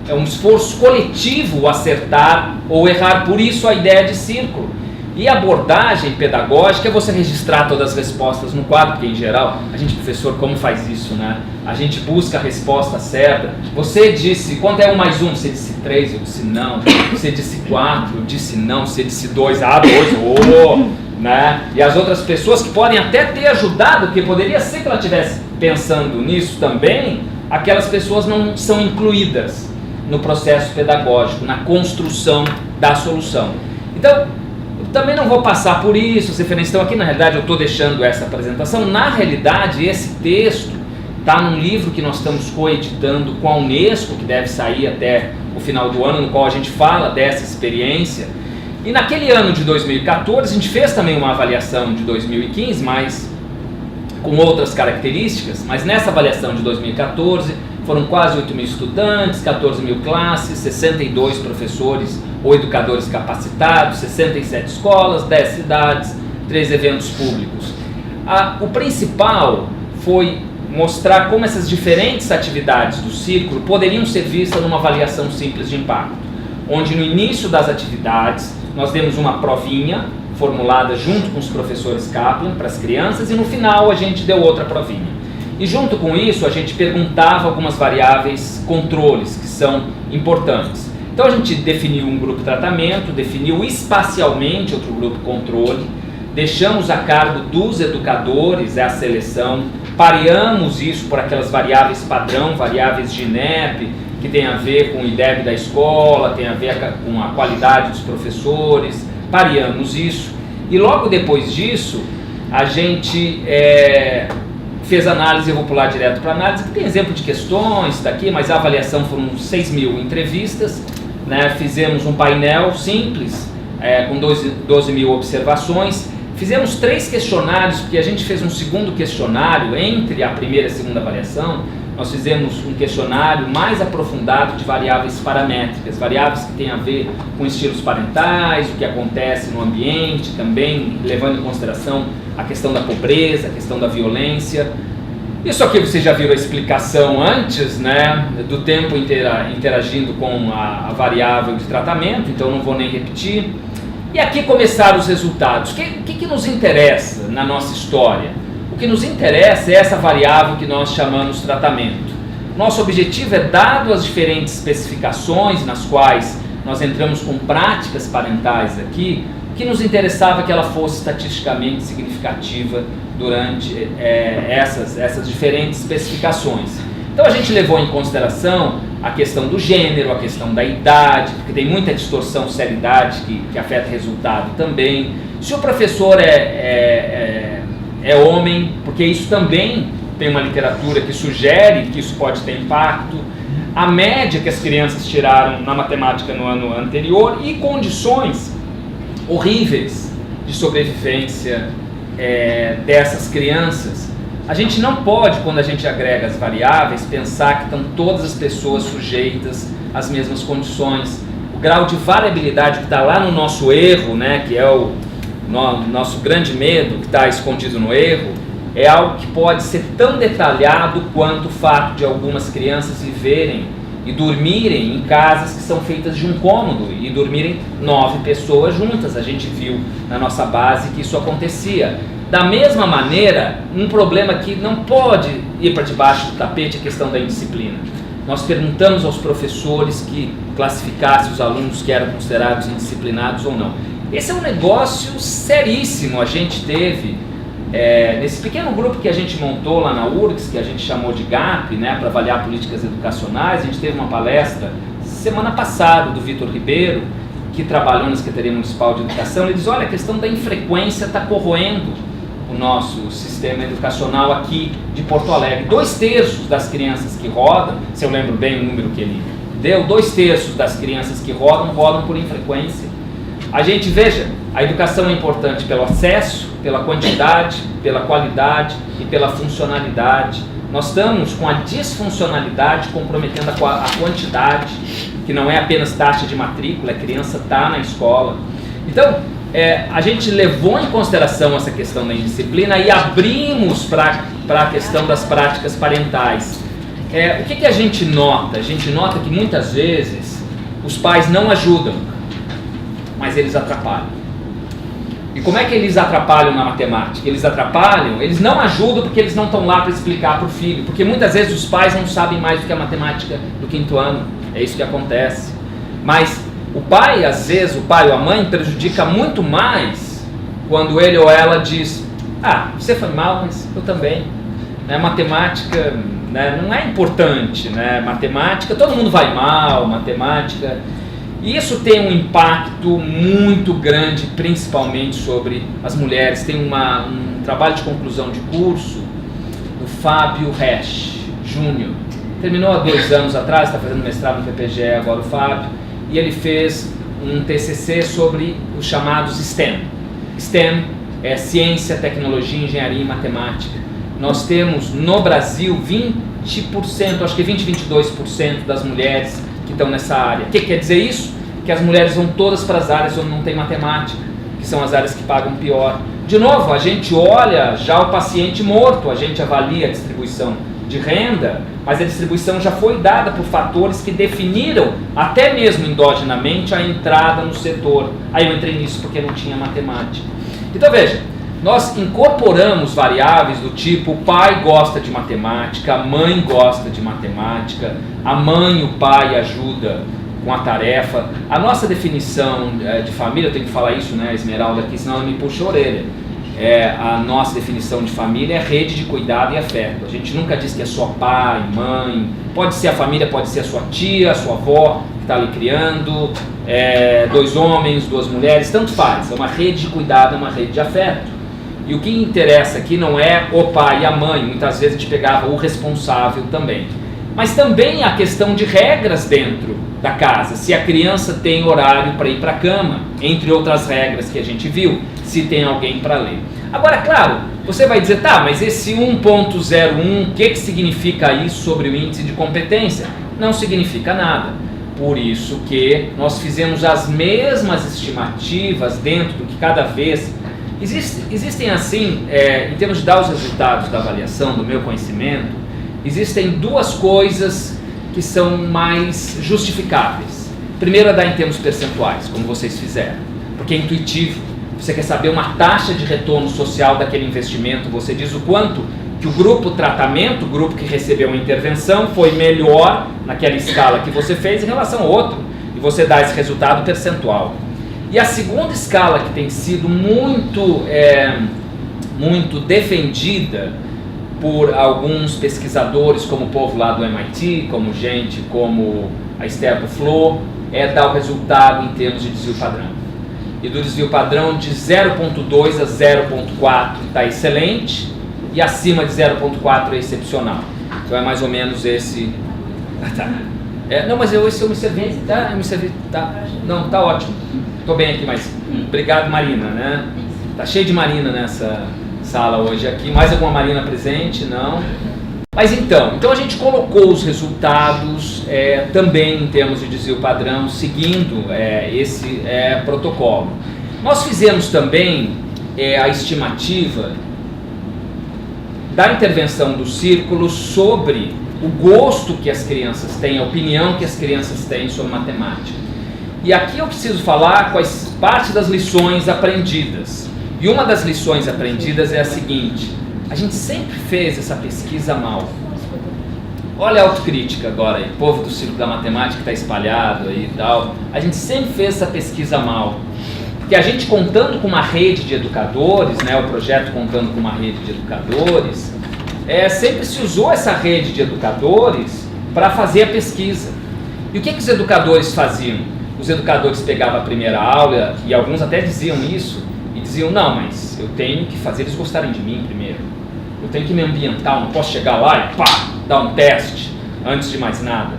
C: É um esforço coletivo acertar ou errar, por isso a ideia de Círculo. E a abordagem pedagógica é você registrar todas as respostas no quadro, porque em geral, a gente, professor, como faz isso, A gente busca a resposta certa. Você disse, quanto é 1 mais 1? Você disse 3, eu disse não. Você disse 4, eu disse não. Você disse 2, 2, E as outras pessoas que podem até ter ajudado, porque poderia ser que ela estivesse pensando nisso também, aquelas pessoas não são incluídas no processo pedagógico, na construção da solução. Então, eu também não vou passar por isso, as referências estão aqui, na realidade eu estou deixando essa apresentação. Na realidade, esse texto está num livro que nós estamos coeditando com a Unesco, que deve sair até o final do ano, no qual a gente fala dessa experiência. E naquele ano de 2014, a gente fez também uma avaliação de 2015, mas com outras características, mas nessa avaliação de 2014 foram quase 8 mil estudantes, 14 mil classes, 62 professores ou educadores capacitados, 67 escolas, 10 cidades, 3 eventos públicos. O principal foi mostrar como essas diferentes atividades do Círculo poderiam ser vistas numa avaliação simples de impacto, onde no início das atividades nós demos uma provinha formulada junto com os professores Kaplan para as crianças e no final a gente deu outra provinha. E junto com isso a gente perguntava algumas variáveis controles que são importantes. Então a gente definiu um grupo tratamento, definiu espacialmente outro grupo controle, deixamos a cargo dos educadores a seleção, pareamos isso por aquelas variáveis padrão, variáveis de INEP, que tem a ver com o IDEB da escola, tem a ver com a qualidade dos professores, pareamos isso. E logo depois disso, a gente fez análise, eu vou pular direto para análise, tem exemplo de questões, está aqui, mas a avaliação foram 6.000 entrevistas, né? Fizemos um painel simples, com 12 mil observações, fizemos 3 questionários, porque a gente fez um segundo questionário entre a primeira e a segunda avaliação. Nós fizemos um questionário mais aprofundado de variáveis paramétricas, variáveis que têm a ver com estilos parentais, o que acontece no ambiente, também levando em consideração a questão da pobreza, a questão da violência. Isso aqui vocês já viram a explicação antes, né, do tempo interagindo com a variável de tratamento, então não vou nem repetir. E aqui começaram os resultados. O que nos interessa na nossa história? O que nos interessa é essa variável que nós chamamos tratamento. Nosso objetivo é, dado as diferentes especificações nas quais nós entramos com práticas parentais aqui, o que nos interessava é que ela fosse estatisticamente significativa durante essas diferentes especificações. Então a gente levou em consideração a questão do gênero, a questão da idade, porque tem muita distorção série-idade que afeta o resultado também. Se o professor é homem, porque isso também tem uma literatura que sugere que isso pode ter impacto. A média que as crianças tiraram na matemática no ano anterior e condições horríveis de sobrevivência dessas crianças. A gente não pode, quando a gente agrega as variáveis, pensar que estão todas as pessoas sujeitas às mesmas condições. O grau de variabilidade que está lá no nosso erro, né, que é o nosso grande medo que está escondido no erro, é algo que pode ser tão detalhado quanto o fato de algumas crianças viverem e dormirem em casas que são feitas de um cômodo e dormirem 9 pessoas juntas. A gente viu na nossa base que isso acontecia. Da mesma maneira, um problema que não pode ir para debaixo do tapete é a questão da indisciplina. Nós perguntamos aos professores que classificassem os alunos que eram considerados indisciplinados ou não. Esse é um negócio seríssimo. A gente teve, nesse pequeno grupo que a gente montou lá na URGS, que a gente chamou de GAP, né, para avaliar políticas educacionais, a gente teve uma palestra semana passada do Vitor Ribeiro, que trabalhou na Secretaria Municipal de Educação. Ele diz: olha, a questão da infrequência está corroendo o nosso sistema educacional aqui de Porto Alegre. 2/3 das crianças que rodam, se eu lembro bem o número que ele deu, 2/3 das crianças que rodam por infrequência. A gente, veja, a educação é importante pelo acesso, pela quantidade, pela qualidade e pela funcionalidade. Nós estamos com a disfuncionalidade comprometendo a quantidade, que não é apenas taxa de matrícula, a criança está na escola. Então, a gente levou em consideração essa questão da indisciplina e abrimos para a questão das práticas parentais. O que a gente nota? A gente nota que muitas vezes os pais não ajudam, mas eles atrapalham. E como é que eles atrapalham na matemática? Eles não ajudam porque eles não estão lá para explicar para o filho, porque muitas vezes os pais não sabem mais do que a matemática do 5º ano, é isso que acontece. Mas o pai, às vezes, o pai ou a mãe prejudica muito mais quando ele ou ela diz: você foi mal, mas eu também. Matemática, não é importante, matemática, todo mundo vai mal, matemática. E isso tem um impacto muito grande, principalmente sobre as mulheres. Tem um trabalho de conclusão de curso do Fábio Resch Júnior. Terminou há 2 anos atrás, está fazendo mestrado no PPGE agora o Fábio, e ele fez um TCC sobre os chamados STEM. STEM é ciência, tecnologia, engenharia e matemática. Nós temos no Brasil 20%, acho que 22% das mulheres que estão nessa área. O que quer dizer isso? Que as mulheres vão todas para as áreas onde não tem matemática, que são as áreas que pagam pior. De novo, a gente olha já o paciente morto, a gente avalia a distribuição de renda, mas a distribuição já foi dada por fatores que definiram, até mesmo endogenamente, a entrada no setor. Aí eu entrei nisso porque não tinha matemática. Então veja, nós incorporamos variáveis do tipo: o pai gosta de matemática, a mãe gosta de matemática, a mãe e o pai ajudam com a tarefa. A nossa definição de família, eu tenho que falar isso, Esmeralda, aqui, senão ela me puxa a orelha. A nossa definição de família é rede de cuidado e afeto. A gente nunca diz que é só pai, mãe. Pode ser a família, pode ser a sua tia, a sua avó que está ali criando, 2 homens, 2 mulheres, tanto faz. É uma rede de cuidado, é uma rede de afeto. E o que interessa aqui não é o pai e a mãe, muitas vezes a gente pegava o responsável também. Mas também a questão de regras dentro da casa, se a criança tem horário para ir para a cama, entre outras regras que a gente viu, se tem alguém para ler. Agora, claro, você vai dizer, tá, mas esse 1.01, o que significa isso sobre o índice de competência? Não significa nada. Por isso que nós fizemos as mesmas estimativas dentro do que cada vez... Existem assim, em termos de dar os resultados da avaliação, do meu conhecimento, existem duas coisas que são mais justificáveis. Primeiro é dar em termos percentuais, como vocês fizeram, porque é intuitivo. Você quer saber uma taxa de retorno social daquele investimento, você diz o quanto que o grupo tratamento, o grupo que recebeu uma intervenção, foi melhor naquela escala que você fez em relação ao outro, e você dá esse resultado percentual. E a segunda escala que tem sido muito defendida por alguns pesquisadores, como o povo lá do MIT, como a Esther Duflo, é dar o resultado em termos de desvio padrão. E do desvio padrão de 0.2 a 0.4 está excelente, e acima de 0.4 é excepcional. Então é mais ou menos esse... não, mas esse eu me servi, tá? Não, tá ótimo. Estou bem aqui, mas... Obrigado, Marina, né? Tá cheio de Marina nessa sala hoje aqui. Mais alguma Marina presente? Não. Mas então a gente colocou os resultados também em termos de desvio padrão, seguindo esse protocolo. Nós fizemos também a estimativa da intervenção do círculo sobre o gosto que as crianças têm, a opinião que as crianças têm sobre matemática. E aqui eu preciso falar quais parte das lições aprendidas. E uma das lições aprendidas é a seguinte: a gente sempre fez essa pesquisa mal. Olha a autocrítica agora aí, povo do Círculo da Matemática que está espalhado aí e tal. A gente sempre fez essa pesquisa mal. Porque a gente, contando com uma rede de educadores, né, o projeto contando com uma rede de educadores, sempre se usou essa rede de educadores para fazer a pesquisa. E o que os educadores faziam? Os educadores pegavam a primeira aula, e alguns até diziam isso, e diziam, não, mas eu tenho que fazer eles gostarem de mim primeiro. Eu tenho que me ambientar, eu não posso chegar lá e pá, dar um teste antes de mais nada.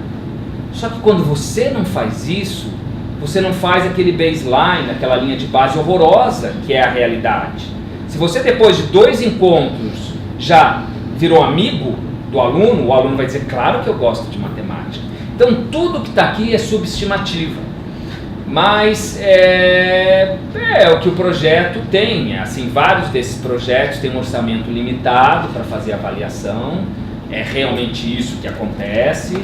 C: Só que quando você não faz isso, você não faz aquele baseline, aquela linha de base horrorosa que é a realidade. Se você depois de 2 encontros já virou amigo do aluno, o aluno vai dizer, claro que eu gosto de matemática. Então tudo que está aqui é subestimativa. Mas é o que o projeto tem, assim, vários desses projetos têm um orçamento limitado para fazer avaliação, é realmente isso que acontece.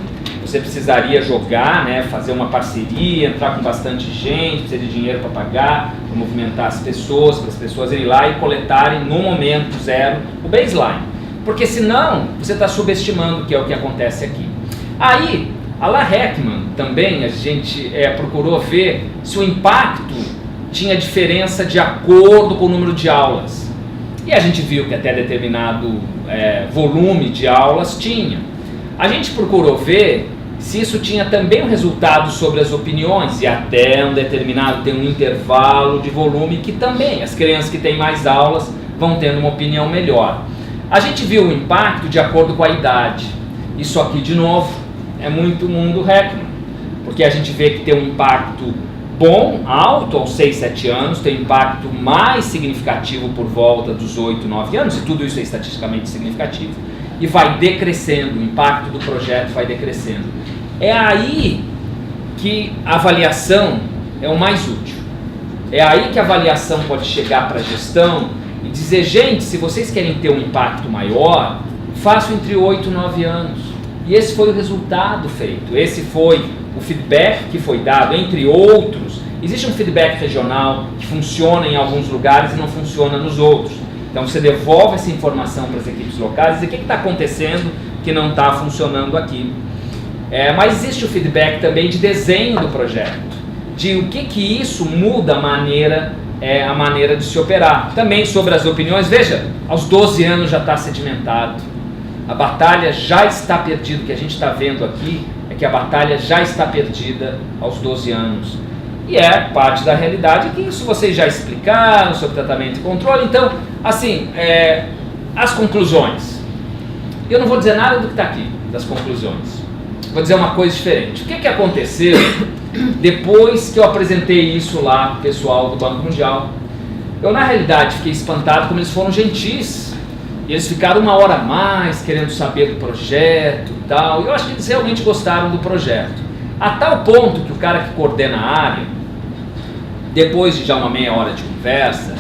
C: Você precisaria jogar, né, fazer uma parceria, entrar com bastante gente, precisa de dinheiro para pagar, para movimentar as pessoas, para as pessoas irem lá e coletarem no momento zero o baseline. Porque senão você está subestimando, que é o que acontece aqui. Aí, a La Heckman também, a gente procurou ver se o impacto tinha diferença de acordo com o número de aulas. E a gente viu que até determinado volume de aulas tinha. A gente procurou ver se isso tinha também um resultado sobre as opiniões, e até um determinado, tem um intervalo de volume que também, as crianças que têm mais aulas vão tendo uma opinião melhor. A gente viu o impacto de acordo com a idade. Isso aqui, de novo, é muito mundo Heckman, porque a gente vê que tem um impacto bom, alto aos 6, 7 anos, tem um impacto mais significativo por volta dos 8, 9 anos, e tudo isso é estatisticamente significativo, e vai decrescendo, o impacto do projeto vai decrescendo. É aí que a avaliação é o mais útil. É aí que a avaliação pode chegar para a gestão e dizer, gente, se vocês querem ter um impacto maior, façam entre 8 e 9 anos. E esse foi o resultado feito, esse foi o feedback que foi dado, entre outros. Existe um feedback regional que funciona em alguns lugares e não funciona nos outros. Então você devolve essa informação para as equipes locais e diz, o que está acontecendo que não está funcionando aqui. Mas existe o feedback também de desenho do projeto, de o que isso muda a maneira de se operar. Também sobre as opiniões, veja, aos 12 anos já está sedimentado. A batalha já está perdida. O que a gente está vendo aqui é que a batalha já está perdida aos 12 anos. E é parte da realidade que isso vocês já explicaram sobre tratamento e controle. Então, Assim, as conclusões. Eu não vou dizer nada do que está aqui, das conclusões. Vou dizer uma coisa diferente. O que aconteceu depois que eu apresentei isso lá pro pessoal do Banco Mundial? Eu, na realidade, fiquei espantado como eles foram gentis. E eles ficaram 1 hora a mais querendo saber do projeto e tal. E eu acho que eles realmente gostaram do projeto. A tal ponto que o cara que coordena a área, depois de já uma meia hora de conversa,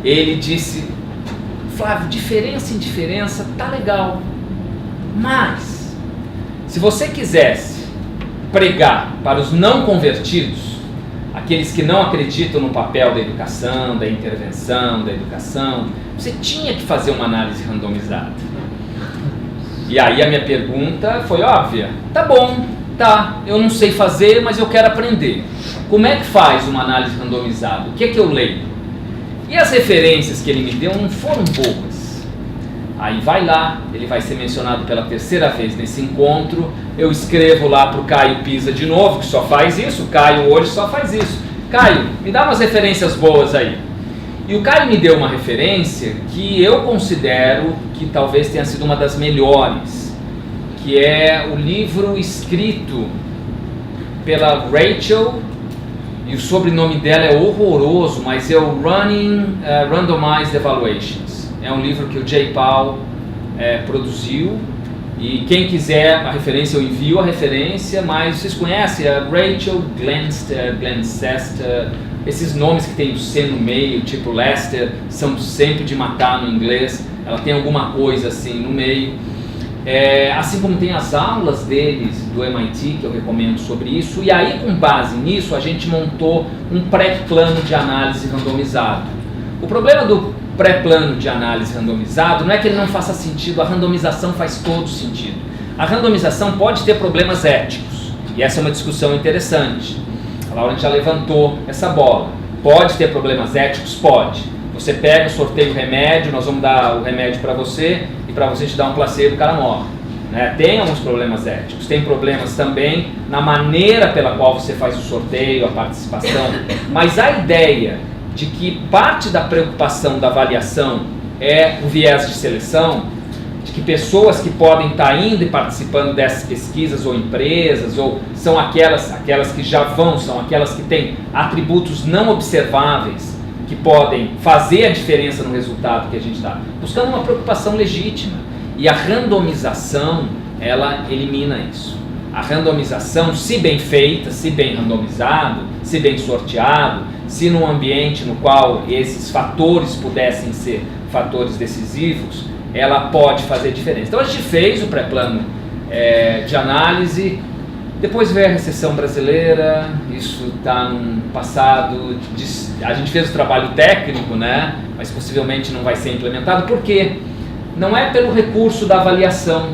C: ele disse: Flávio, diferença em diferença tá legal, mas se você quisesse pregar para os não convertidos, aqueles que não acreditam no papel da educação, da intervenção, da educação, você tinha que fazer uma análise randomizada. E aí a minha pergunta foi óbvia: tá bom, tá, eu não sei fazer, mas eu quero aprender. Como é que faz uma análise randomizada? O que é que eu leio? E as referências que ele me deu não foram poucas. Aí vai lá, ele vai ser mencionado pela 3ª vez nesse encontro, eu escrevo lá para o Caio Pisa de novo, que só faz isso, o Caio hoje só faz isso. Caio, me dá umas referências boas aí. E o Caio me deu uma referência que eu considero que talvez tenha sido uma das melhores, que é o livro escrito pela Rachel, e o sobrenome dela é horroroso, mas é o Randomized Evaluations. É um livro que o Jay Paul produziu, e quem quiser a referência, eu envio a referência, mas vocês conhecem a Rachel Glenster, esses nomes que tem o C no meio, tipo Lester, são sempre de matar no inglês, ela tem alguma coisa assim no meio. Assim como tem as aulas deles do MIT, que eu recomendo sobre isso, e aí com base nisso a gente montou um pré-plano de análise randomizado. O problema do pré-plano de análise randomizado não é que ele não faça sentido, a randomização faz todo sentido. A randomização pode ter problemas éticos, e essa é uma discussão interessante. A Laura já levantou essa bola. Pode ter problemas éticos? Pode. Você pega, sorteia o remédio, nós vamos dar o remédio para você, e para você te dar um placebo, o cara morre. Né? Tem alguns problemas éticos, tem problemas também na maneira pela qual você faz o sorteio, a participação, mas a ideia de que parte da preocupação da avaliação é o viés de seleção, de que pessoas que podem estar indo e participando dessas pesquisas ou empresas, ou são aquelas que já vão, são aquelas que têm atributos não observáveis, que podem fazer a diferença no resultado que a gente está buscando, uma preocupação legítima. E a randomização, ela elimina isso. A randomização, se bem feita, se bem randomizado, se bem sorteado, se num ambiente no qual esses fatores pudessem ser fatores decisivos, ela pode fazer diferença. Então a gente fez o pré-plano de análise, depois veio a recessão brasileira, isso está num passado, a gente fez o trabalho técnico, né, mas possivelmente não vai ser implementado. Por quê? Não é pelo recurso da avaliação,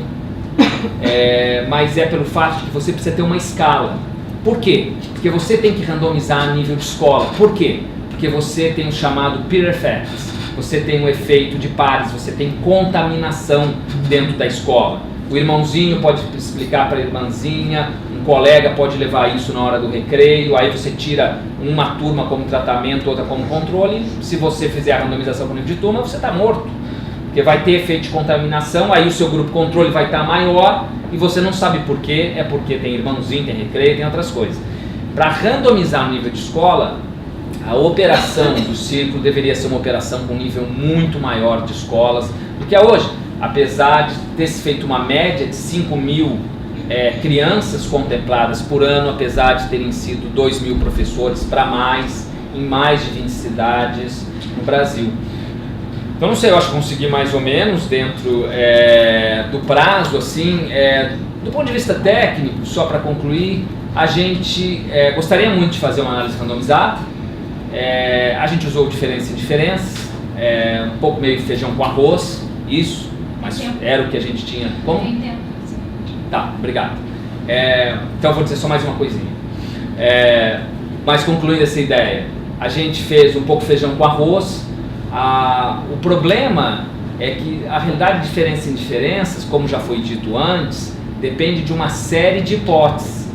C: mas é pelo fato de que você precisa ter uma escala. Por quê? Porque você tem que randomizar a nível de escola. Por quê? Porque você tem o chamado peer effects, você tem o efeito de pares, você tem contaminação dentro da escola. O irmãozinho pode explicar para a irmãzinha, um colega pode levar isso na hora do recreio, aí você tira uma turma como tratamento, outra como controle. Se você fizer a randomização com nível de turma, você está morto, porque vai ter efeito de contaminação, aí o seu grupo controle vai estar maior e você não sabe por quê, é porque tem irmãozinho, tem recreio, tem outras coisas. Para randomizar no nível de escola, a operação do círculo deveria ser uma operação com nível muito maior de escolas do que é hoje. Apesar de ter se feito uma média de 5.000 crianças contempladas por ano, apesar de terem sido 2.000 professores para mais, em mais de 20 cidades no Brasil. Então não sei, eu acho que consegui mais ou menos dentro do prazo, assim, do ponto de vista técnico, só para concluir, a gente gostaria muito de fazer uma análise randomizada. A gente usou diferença em diferença, um pouco meio de feijão com arroz, isso, mas era o que a gente tinha. Como? Tá, obrigado. Então eu vou dizer só mais uma coisinha. Mas concluindo essa ideia, a gente fez um pouco feijão com arroz. O problema é que a realidade de diferença em diferenças, como já foi dito antes, depende de uma série de hipóteses.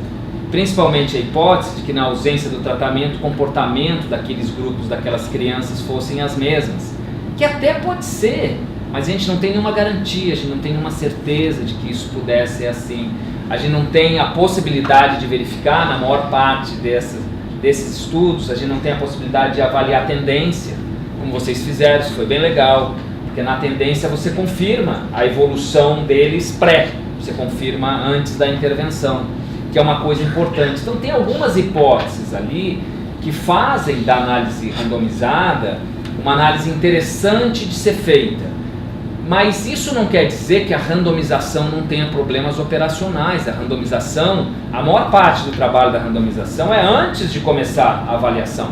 C: Principalmente a hipótese de que na ausência do tratamento, o comportamento daqueles grupos, daquelas crianças fossem as mesmas. que até pode ser, mas a gente não tem nenhuma garantia, a gente não tem nenhuma certeza de que isso pudesse ser assim. A gente não tem a possibilidade de verificar na maior parte desses estudos, a gente não tem a possibilidade de avaliar a tendência, como vocês fizeram, isso foi bem legal, porque na tendência você confirma a evolução deles você confirma antes da intervenção, que é uma coisa importante. Então tem algumas hipóteses ali que fazem da análise randomizada uma análise interessante de ser feita, mas isso não quer dizer que a randomização não tenha problemas operacionais. A randomização, a maior parte do trabalho da randomização é antes de começar a avaliação,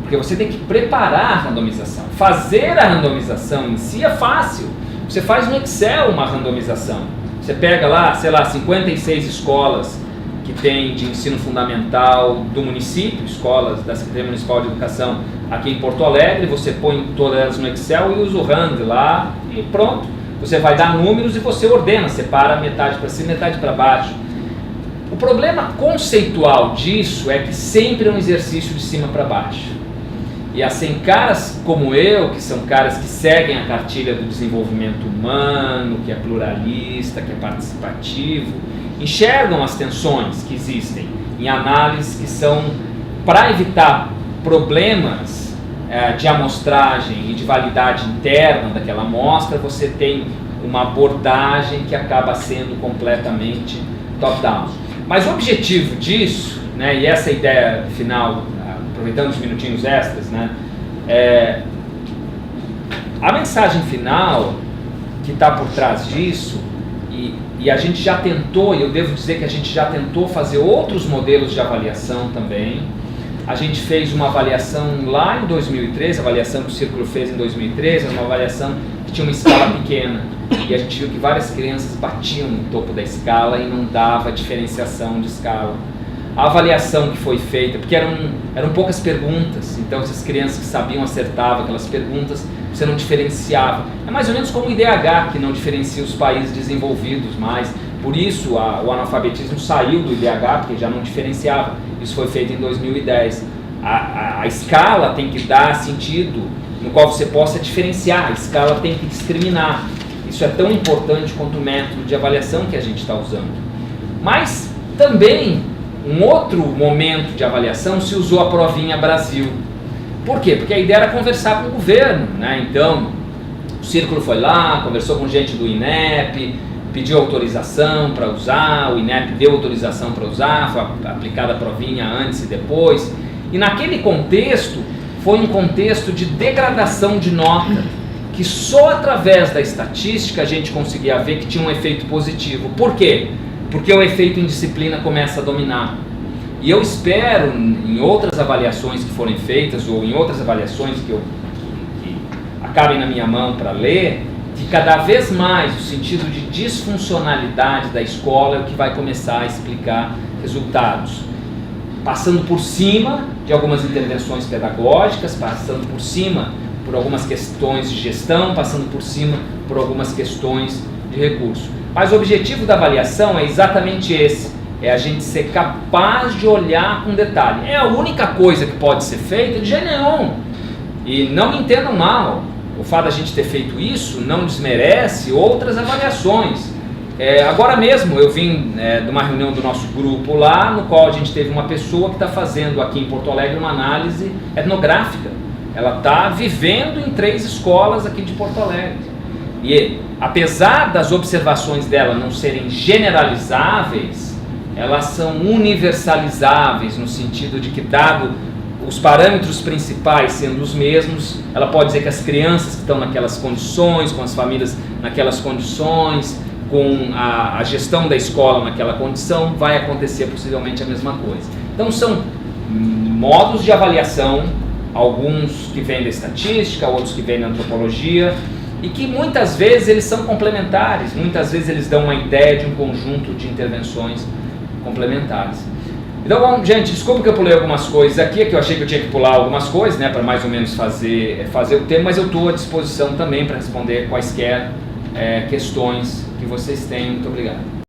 C: porque você tem que preparar a randomização. Fazer a randomização em si é fácil, você faz no Excel uma randomização, você pega lá, sei lá, 56 escolas que tem de ensino fundamental do município, escolas da Secretaria Municipal de Educação aqui em Porto Alegre, você põe todas elas no Excel e usa o RAND lá e pronto. Você vai dar números e você ordena, separa metade para cima e metade para baixo. O problema conceitual disso é que sempre é um exercício de cima para baixo. E assim, caras como eu, que são caras que seguem a cartilha do desenvolvimento humano, que é pluralista, que é participativo, enxergam as tensões que existem em análises que são para evitar problemas de amostragem e de validade interna daquela amostra. Você tem uma abordagem que acaba sendo completamente top-down. Mas o objetivo disso, né, e essa ideia final, aproveitando os minutinhos extras, né, a mensagem final que está por trás disso, e a gente já tentou, e eu devo dizer que a gente já tentou fazer outros modelos de avaliação também. A gente fez uma avaliação lá em 2013, a avaliação que o Círculo fez em 2013, uma avaliação que tinha uma escala pequena. E a gente viu que várias crianças batiam no topo da escala e não dava diferenciação de escala. A avaliação que foi feita, porque eram poucas perguntas, então essas crianças que sabiam acertavam aquelas perguntas, você não diferenciava. É mais ou menos como o IDH, que não diferencia os países desenvolvidos mais. Por isso o analfabetismo saiu do IDH, porque já não diferenciava. Isso foi feito em 2010. A escala tem que dar sentido no qual você possa diferenciar, a escala tem que discriminar. Isso é tão importante quanto o método de avaliação que a gente está usando. Mas também, um outro momento de avaliação, se usou a provinha Brasil. Por quê? Porque a ideia era conversar com o governo, né? Então, o Círculo foi lá, conversou com gente do INEP, pediu autorização para usar, o INEP deu autorização para usar, foi aplicada a provinha antes e depois. E naquele contexto, foi um contexto de degradação de nota, que só através da estatística a gente conseguia ver que tinha um efeito positivo. Por quê? Porque o efeito em disciplina começa a dominar. E eu espero, em outras avaliações que forem feitas, ou em outras avaliações que acabem na minha mão para ler, que cada vez mais o sentido de disfuncionalidade da escola é o que vai começar a explicar resultados. Passando por cima de algumas intervenções pedagógicas, passando por cima por algumas questões de gestão, passando por cima por algumas questões de recurso. Mas o objetivo da avaliação é exatamente esse, é a gente ser capaz de olhar com detalhe. É a única coisa que pode ser feita de jeito nenhum. E não me entendam mal, o fato da gente ter feito isso não desmerece outras avaliações. Agora mesmo eu vim de uma reunião do nosso grupo lá, no qual a gente teve uma pessoa que está fazendo aqui em Porto Alegre uma análise etnográfica. Ela está vivendo em 3 escolas aqui de Porto Alegre. E apesar das observações dela não serem generalizáveis, elas são universalizáveis no sentido de que, dado os parâmetros principais sendo os mesmos, ela pode dizer que as crianças que estão naquelas condições, com as famílias naquelas condições, com a gestão da escola naquela condição, vai acontecer possivelmente a mesma coisa. Então são modos de avaliação, alguns que vêm da estatística, outros que vêm da antropologia, e que muitas vezes eles são complementares, muitas vezes eles dão uma ideia de um conjunto de intervenções complementares. Então, bom, gente, desculpa que eu pulei algumas coisas aqui, que eu achei que eu tinha que pular algumas coisas, né, para mais ou menos fazer o tema, mas eu estou à disposição também para responder quaisquer questões que vocês tenham. Muito obrigado.